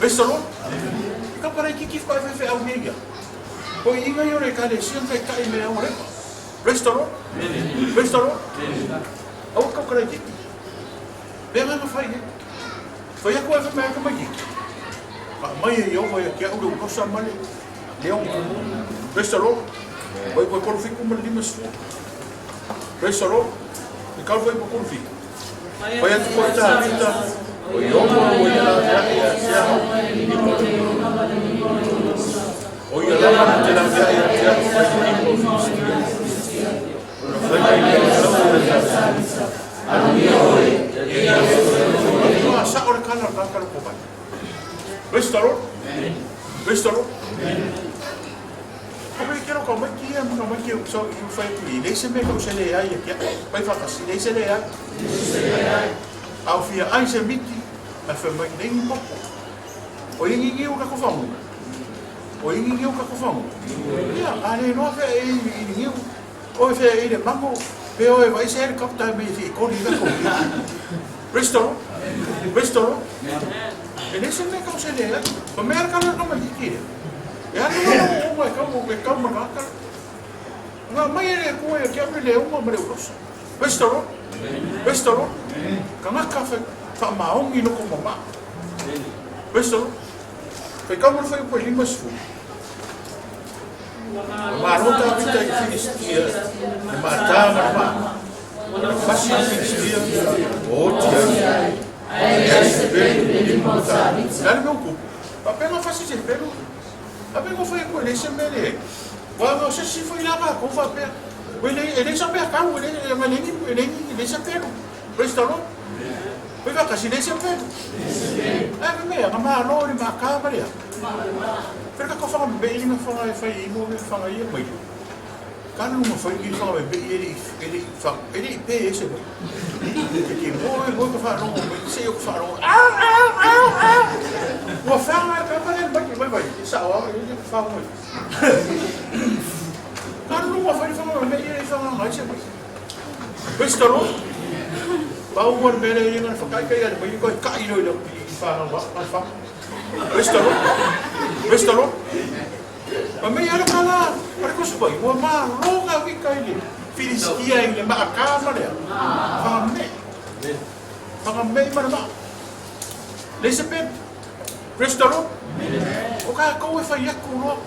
Restoro? Ikaw para ikikif ko FF au niya. O inga yore ka de siya kay kai me au repa. Restoro? Restoro? Au ka para ikik. Bema no fai. Foi ako FF me ka magi. Mai yo foi aqui au do sa male. Leon. Restoro? Vai por fico mal limas. Restoro? Ikaw foi por fico. Vai ako ko ta vita. O yomo o ya ya ya o ya la te la ya ya ya sa ora kana ka ka ko ba restoro restoro como quero como que é como que só eu fui ali deixa me que eu sei aí aqui vai fazer assim deixa ele aí ao fia ai se miti a fe mai nem popo o ingi o ka ko famu o ingi o ka ko famu ya ale no fe ingi o fe ile mango pe o vai ser capta me fi ko ni ko restoro restoro e nesse me ka se le o mercado no me kire ya no o ka mo ka na mai ele ko e que abre o mo rosa restoro restoro kana café fa maongi no ko mama restoro pe ka mo foi por lima su ma não tá vita que finistia ma tá ma faz finistia o tia esse bem de montar era meu cu papel não faz isso pelo papel não foi com ele sempre vamos se foi lá para com papel ele só mercado ele só pelo restoro Poi va kasi dei sempre. Me nga ma no ni ma ka Maria. Pero ka fa be ni fa fai mo me fa ia mai. Kan no fa ni fa be ele fa ele pe ese. Que mo ka fa no se eu fa no. Mo fa ma ka pa ni vai. Sa wa ele fa mo. Kan no fa ni fa be ele fa ma se. Restoro Pau buat bela yang nak pakai kaya, bagi kau kai lo dah faham apa? Restoro, restoro. Kami ada kala, mereka suka. Mau mah, lo kau kai ni. Filistia ini mak kamar dia. Faham ni? Faham ni mana? Lesepet, restoro. Oka kau faham ya kulo.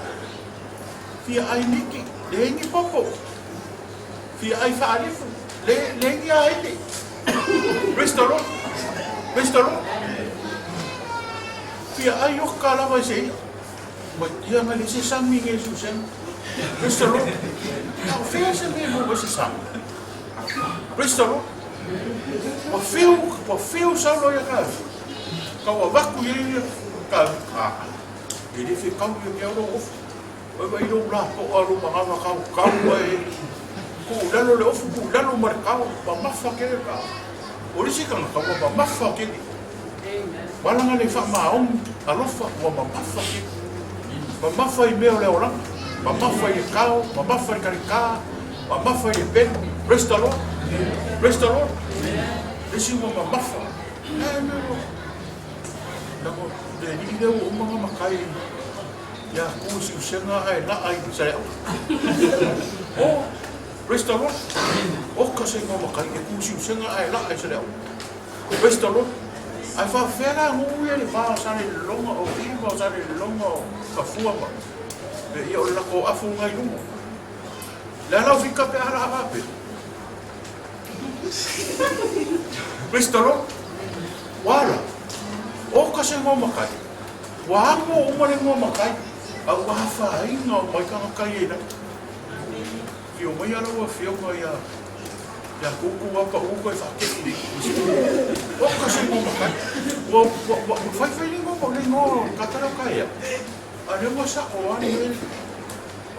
Via ainiki, lengi popo. Via ai faalif, lengi aini. Restoro, restoro. Fia ayok kala ba siya? Dia malisi sami ng Jesus. Restoro. Fia sabi mo ba si Sam? Restoro. Pa-feel sa loya ka. Kau abak ko yun ka. Hindi fi kau yung yaw of. Oi lo la ko aru manga ka ka oi. Ku lalo le ofu ku lalo markao ba mafa ke ka. Ori si ka ka ba mafa ke. Balanga le fa maong alofa wa mafa ke. Ba mafa I meo le ora. Ba mafa I kao, ba mafa I karika, ba mafa I ben. Praise the Lord. Praise the Lord. Isi wa mafa. No. Nako de ni de o mga makai. Ya ku si senga ai na ai sa. Oh, praise the Lord. O ka se ngo makai ku si senga ai na ai sa. Praise the Lord. Ai fa fera hu ele fa sa ni longa o iba sa ni longa ka fua ba. Be ia o la ko afu ngai lungo. La la fika pe ara ape. Praise the Lord. Wala. O ka se ngo makai. Wa mo o mo ngo makai. Au wa fa ai no mai ka kai ina. Ki o mai ala wa fio ko ya. Ya kuku wa pa uko fa ke ni. O ka se ngo makai. Wa fai ni ngo le ngo ka tara kai ya. Ana mo sa o ani me.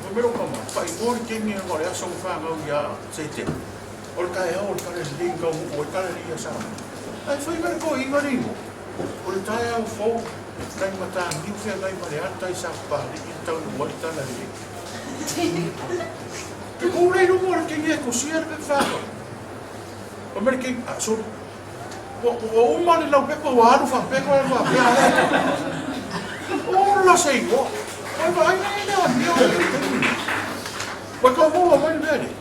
O me ro ka ma. Fa I mo ke ni ngo ya so fa ngo ya se te. O ka ya o ka le linga o ka le ya sa. Ai fai me ko inga ni. O le tai au fo. Kai mata ni fe ngai mare ata I sa pa ni tau no ta na ni. Ke ko le no mo ke ni ko sia pe fa. O me ke so o ma le la pe ko wa fa pe ko wa pe ala. O la sei go. Ai vai ni o. Wa ko mo wa ni.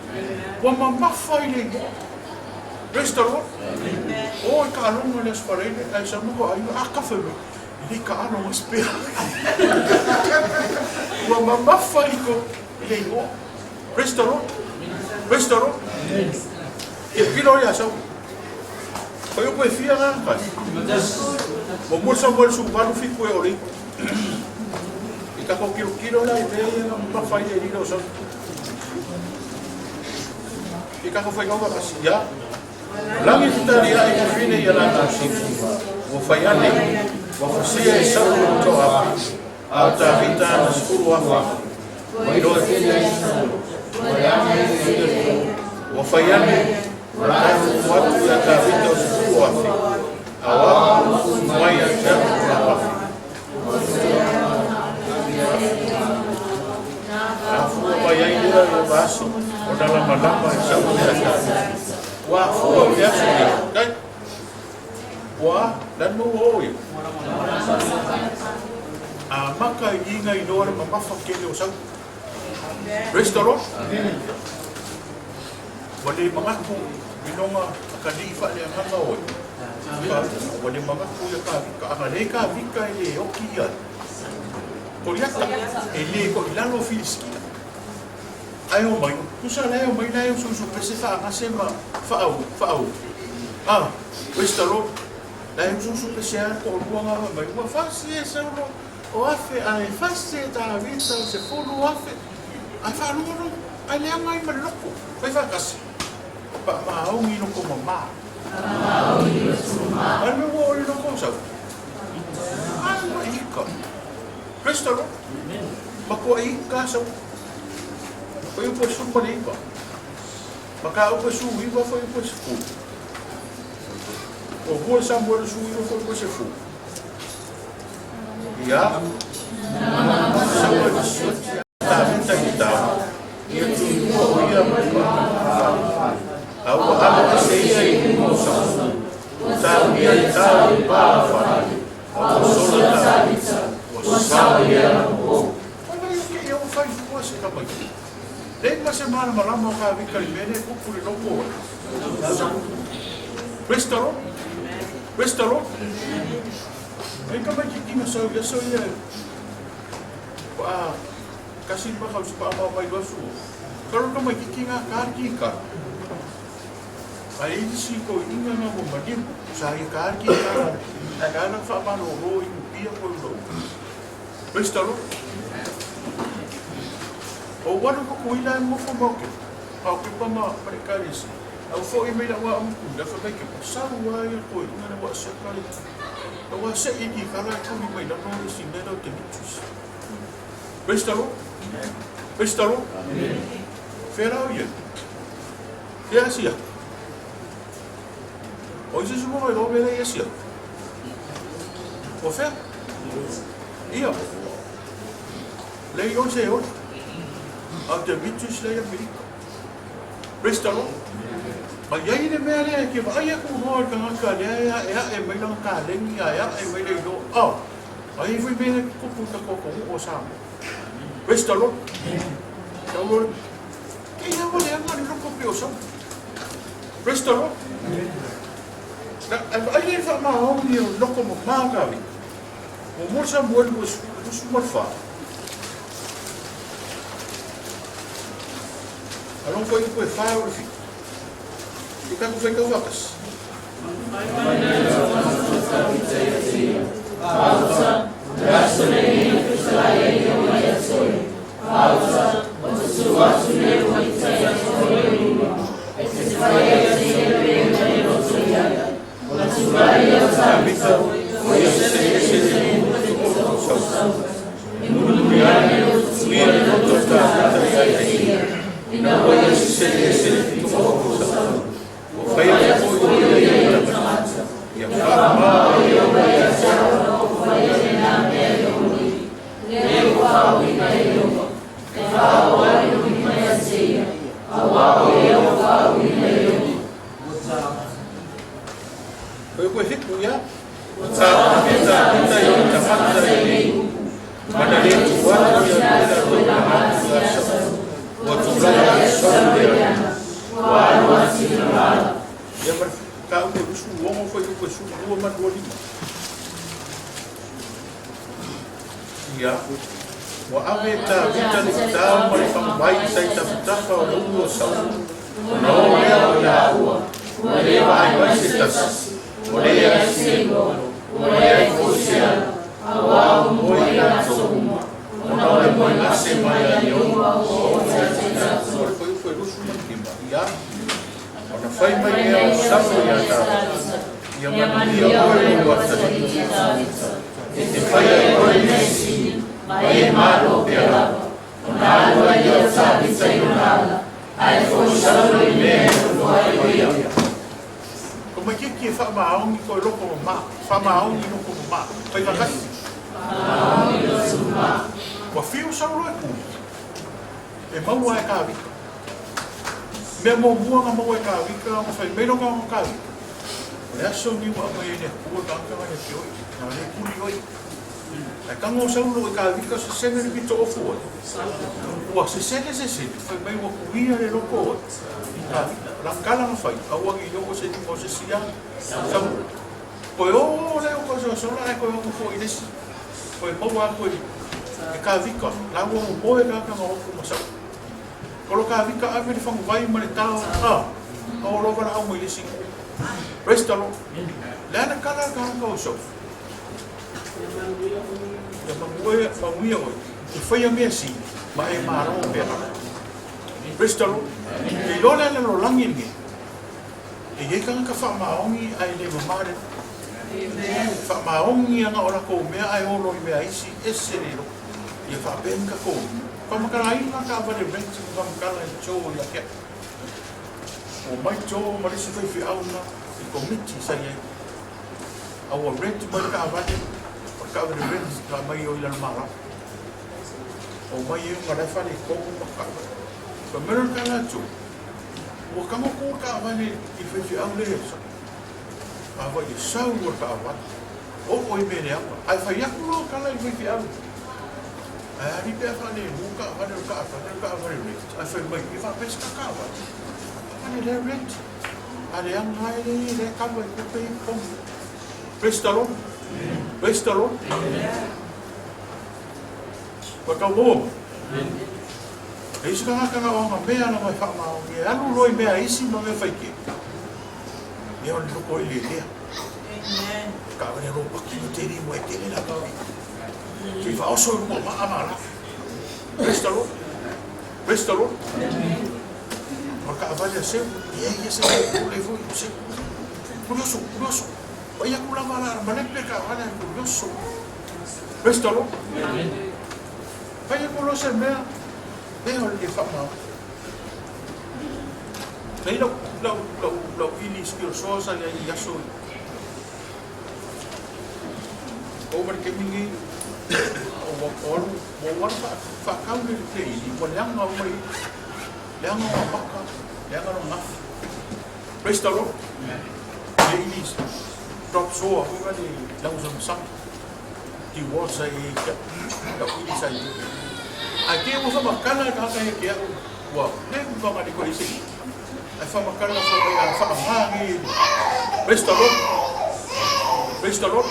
Wa ma fa ile go. Restaurant. O ka lo no les farene ai sa mo ai a ka fe. Ni ka ano mo spera. Wa ma fa iko ile go. Restaurant. E pilo ya sa. Foi o que fia na casa. Mo mo sa mo su palo fico e ori. E ka ko kilo la e ma fa ile ni so. E ka ko foi ngoma pasia. Langi tutaria e fine ia la tasi. O faiane. Wa fasia e sa to a. A ta vita na skuru afa. Wa iro o faiane wa watu ya kavita usiku wafi awa mai ya chama wafi afu bayai dia basu odala malamba sabu ya wa fu ya sini dai wa dan no oi a maka inga idora mafa kele usau restaurant wale mangaku minonga akalifa le nganga oi wale mangaku ya ka amaleka vika ile okia koliata ele ko ilalo fiski ayo mai kusa la yo mai la yo su pese fa ngasema fa au restaurant la yo su pese ko ruanga mai wa fasi esa o afe ai fasi ta vita se fulu afe ai fa no ai le mai maloko vai fa kasi pa mau ni no como ma ai me vou no como sa ai no ika restaurant mako ika sa foi por su paliba maka o su viva foi por su o vou sa mo su viva foi por su ya sa mo su ta vita e tu ia au amo seia e moça tá ia tá para falar o solo tá o sabe era o que eu faz você tá bem tem uma semana malama ka vika limene o por no po restaurant ai ka mai que não sou eu sou kasi baka pa mai dosu kalau ka mai kinga ka ai si ko inga na mo madim sa ka agana fa ma no ro i pia ko ro restaurant o wano ko ila mo fo mo ke au ke pa ma prekaris au fo i me la wa da fa ke sa wa ya ko inga na wa sa ka wa sa i ki kala ko ni mai da no si me do te mitus Praise the Lord. Praise the Lord. Whenau ia. Ia sia. O isi sumo mai lo mele ia sia. O whea? Ia. Lei o se o. Au te vitus lei a pirika. Praise the Lord. Ma iai ne mea lea ke wa aia ku hoa ka ngaka lea ea e mai lang ka lengi ea e mai lei do. Au. Ai fui mele kupu ta koko o sama. Praise the Lord. The Lord. Kaya wala ang mga nilong kopyoso. Praise the Lord. Ay ay fa mahong niyo loko mo magawi. Mo sa buwan mo sumarfa. Along foi ko fa o fi. Ika ko foi ko vakas. Pausa. Rasulei Israel o Yesoi. Pausa. O sua sule o Israel. Israel se o Soia. O Israel sabe o Yesoi e mundial subir no total e na hora de ser o foi a e a fama foi fico ya sa pizza yo tamata ni madali watu ya watu la sombra wa wasila ya ka o su o foi o su o madoli ya wa aveta vita ta ma fa vai sai ta ta o no sa no ya o le vai se Morea sego, morea social, awa moea soma, ona moea semana yo, foi luxo mantima, ya. Ona foi mai eu sapo ya ta. Ya mania o gosta de e foi o nesse, vai malo pela. Ona água eu sabe sem nada. Ai foi só o medo, foi eu. Ma que fa maong ko loko ma fa maong no ko ma fa ka maong no suma ko fiu sa ro ku e mau ai ka vi me mo bua ma mo ka vi ka mo fa me no ka vi ya so ni wa mai ne ku ka ka ne tio na ne ku ni oi a ka mo sa ro ka vi ka se ne vi to fu wa se fa mai wa ku ia le loko la cala no fai agua que yo se tipo se sia pues o le o cosa solo la ko ko foi des pues mo wa ko e ka vika la wo mo e ka mo ko sa ko ka vika a ver fang vai ma ta o lo va mo ile sing restalo la na cala ka ko so ya ma mo o e foi a minha sim ma e ma ro pe Bristol, e lola le lo langi ni. E ye ka fa maongi ai le mamare. Fa maongi nga ora ko me ai olo me ai si esero. Ye fa ben ka ko. Ka makara ai na ka va de vent ka makara i cho ya ke. O mai cho ma le si fi au na i komiti sa ye. Au rent ma ka va de ka va de vent ka mai o ila mara. O mai ma le fa le ko ka Pemero kana tu, o kamu ko ka avani i fe au le sa. Ava i sau o ka avani. O me ne apa. Ai fa ya ko kana i fe au. Ai pe fa ne mu ka avani ka avani. Ai fa mai i fa pesca ka avani. Avani le rent. Ale ang hai le ka mo ko pe pom. Prestalo. Prestalo. Wa ka mo. E isi ka ngaka o nga mea na mai whamao e anu roi mea isi no me whaike e o loko i le lea ka wane ropa ki no teri mo e tene na kawi ki wha oso i mo maa mara Prestalo Prestalo ma ka avale a seu e e se le voi se curioso o ia kula mara ma ne pe ka avale curioso Prestalo Pai e kolo se mea. Lea o le whamau. Nei lau ili skio sosa le i aso. O mara ke mingi. O wakoru. O wara whakau le te ili. Wa leanga o mai. Leanga o maka. Leanga o ngaf. Praise the Lord. Le ili drop soa. Hunga le lau sam. Di wasa i kia. Lau ili sa i. A ke mo fa makala ka ka ke wa le mo ka ni ko isi a fa makala fa a fa ngi Praise the Lord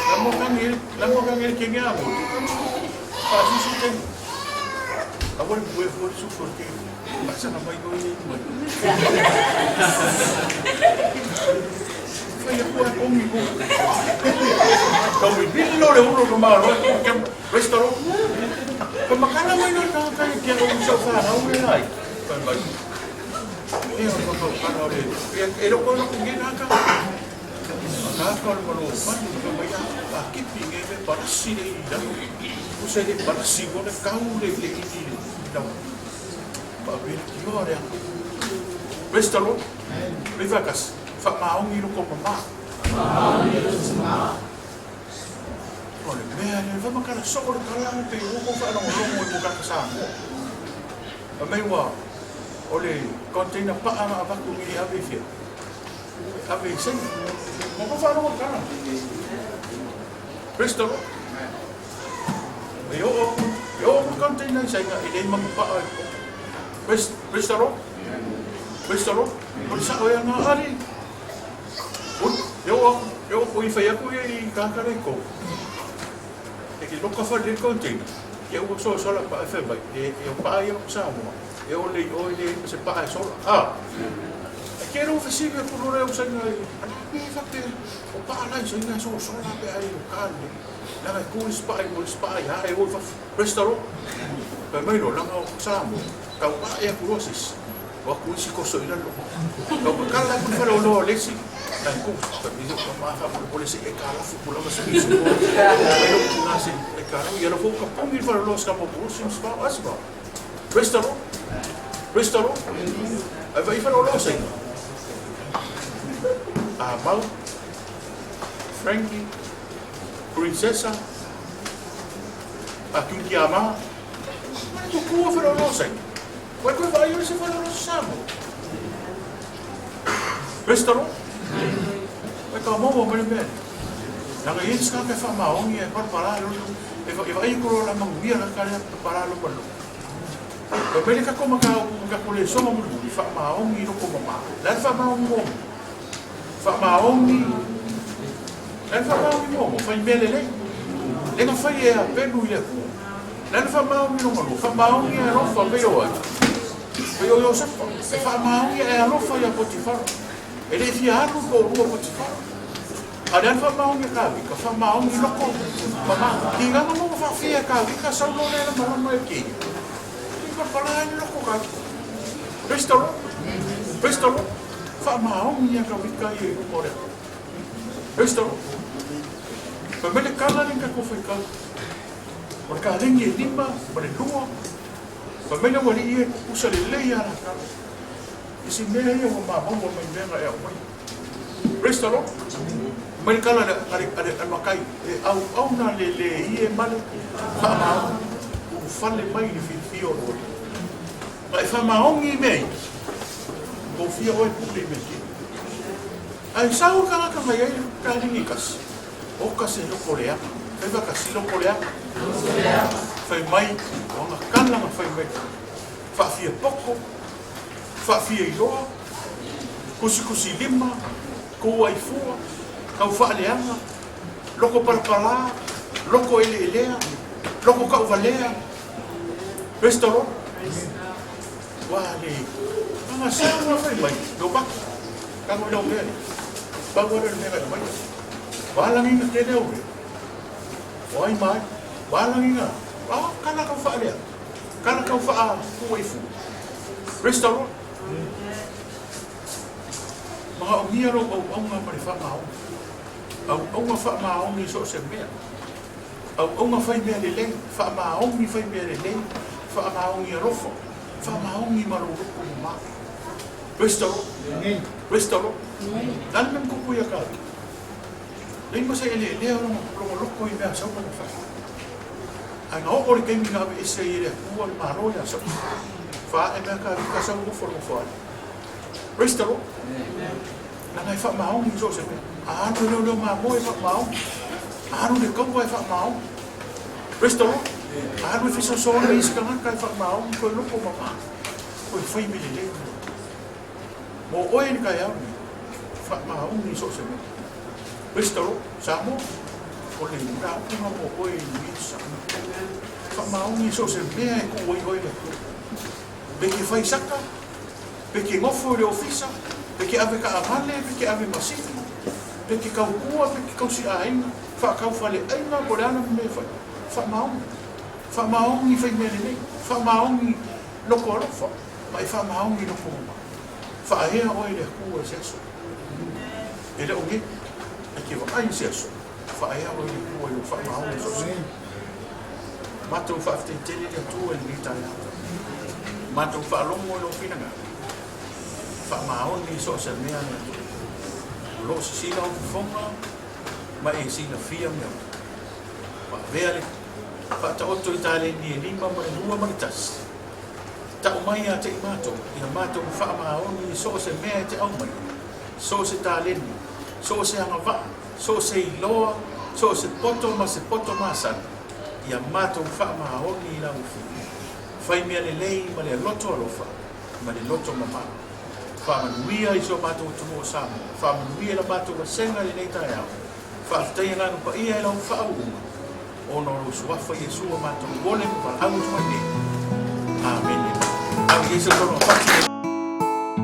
la mo kan ke ngi amo pa si te a wo wo su ko ke ma sa na mai ko ni mo fa ya ko ko mi ko ko mi billo le uno no ma ke Praise the Lord. Pemakala mo yun na kaya kaya kung sa sana, okay na eh. Pagod. Ano ko ulit. Ero ko na kung ginaka. Makakal mo lupan, kamaya, bakit pingin para sila ilang. Kung sila para sigo na kaulay na ilang. Pagod, yun yan. Praise the Lord. Rivakas, maong ilo ko mama. Maong ilo ko mama. Olha, vai makala sokol kalang te uko fa no longo mo ka kasamo. May wa ole container pa ang abaku ni ave fia. Ave sen. Mo ko fa no ka. Presto. Yo container sa nga ile mang pa. Presto. Mo sa oya nga ari. Yo ko ifaya ko i kakare ko. Que nunca foi de contigo. Eu sou só para a feba. Eu pai eu samo. Eu olhei se pai só. Quero oferecer por não eu sei não. O pai lá sei não só lá para aí o carne. Lá com o pai, eu vou restaurou. Para mim não lá samo. Kau pai é process. O curso coso ir lo. Kau kala por fora o lesi. Dan ko tapi ko maha por polisi e kala fu pula mas isu ko pero nasi e kala ya lo fu ka pongil para los ka mo pusim spa asba restaro ai vai para los aí Mal Frankie Princesa a tu chiama tu può fare los aí vai vai io se fare los samo restaro Eka mo mo bene. Nang yes ka fa maong ye par para lo. Eva ai ko la manguia na ka para lo palo. Ko bene ka ko maka ko le so mo fa maong ni ko mama. La fa maong mo. Fa maong ni. La fa maong ni mo fa bele le. Le ka fa ye a pelu ye ko. La fa maong ni mo. Fa maong ni ro fa be yo. Be yo sa fa maong ni ro fa ya Potifar. Ele fia aro ko ro Potifar. Ada fa maong ni ka fa maong ni loko. Mama, tinga mo fa fia ka sa lo le na mo ki. Tinga pala ni loko ka. Restaurant. Fa maong ni ka ye ko re. Restaurant. Pamele kala ni ka ko fa ka. Porque lenye lima, para lua. Pamele wali ye usa le ya la ka. Isi mea ia o mamau o mai venga e mai. Restaurant. Mai kala ada makai au na le ie male. Fa mau. O fale mai ni fio o. Mai fa mau ngi mei. O fio o pule mei. Ai sau ka mai ai ka ni kas. O ka se lo korea. Ai va ka si lo korea. Fai mai o na kala ma fai mai. Fa fia pouco. Fa fia iloa, kusi lima, ko ai fua, kau fa leanga, loko parpala, loko elea, loko kau valea, restaurant, wale, mga sama fai mai, lobak, kau lo gani, bagwara nega mai, walang inga tene ore, wai mai, walang inga, kana kau fa lea, kana kau fa ko ai fu, restaurant. Mga umiya ro o nga marifa mao. Au nga fa mao ni so se mea. Au nga fai mea lele, wha maongi fai mea lele, wha maongi arofo, wha maongi maruroko ma. Restaro, restaro, nanam kukuya ka. Nei masa ele leo rongo loko I mea sau mana wha. Ai ngā ore kei minga ave ese I rea kua ni maroia sau. Wha e mea ka vika sau ufo rongo whaare. Restaro, nangai wha maongi so se mea. Anu leo ma moe wha maongi. Anu le kau e wha maongi. Restaro, anu e whisa soa isi ka ngaka e wha maongi koe loko mama. Koe whai mele le. Mo oe ni kai au ni. Wha maongi so se mea. Restaro, sa mo. O le nga punga mo oe ni sa. Wha maongi so se mea e ko oe le. Beke whai saka. Beke ngofo le ofisa. Beke ave ka amale, beke ave masifi. Beke kau kua, beke kau si aina. Wha kau whale aina, kore ana me whai. Wha maongi. Wha maongi whai mele nei. Wha maongi loko alofa. Mai wha maongi loko ma. Wha ahea oe le kua se aso. E le onge, e ke wakai se aso. Wha ahea oe le kua i wha maongi so se. Matou wha afte tele le atua e ni tai ata. Matou wha alongo lo pinanga. Wha maongi so se mea le atua. Lo se sila o kufonga. Ma e sila fia mea. Wa vea le. Wa ta oto I tale ni e lima ma e lua ma tas. Ta o mai a te I mato. I a mato o wha maoni so se mea te au mai. So se tale ni. So se hanga wa. So se I loa. So se poto ma san. I a mato o wha maoni I la ufi. Whai mea le lei ma le loto alofa. Ma le loto ma maa. Wha manuia I so mato o tumo o samo. Wha manuia la mato o senga le nei tai au. Whaatai ngānu pa ia e lau whaunga. O no suafa Yesua mātou wole pa au tuane. Amen. Au Yesu tono pati.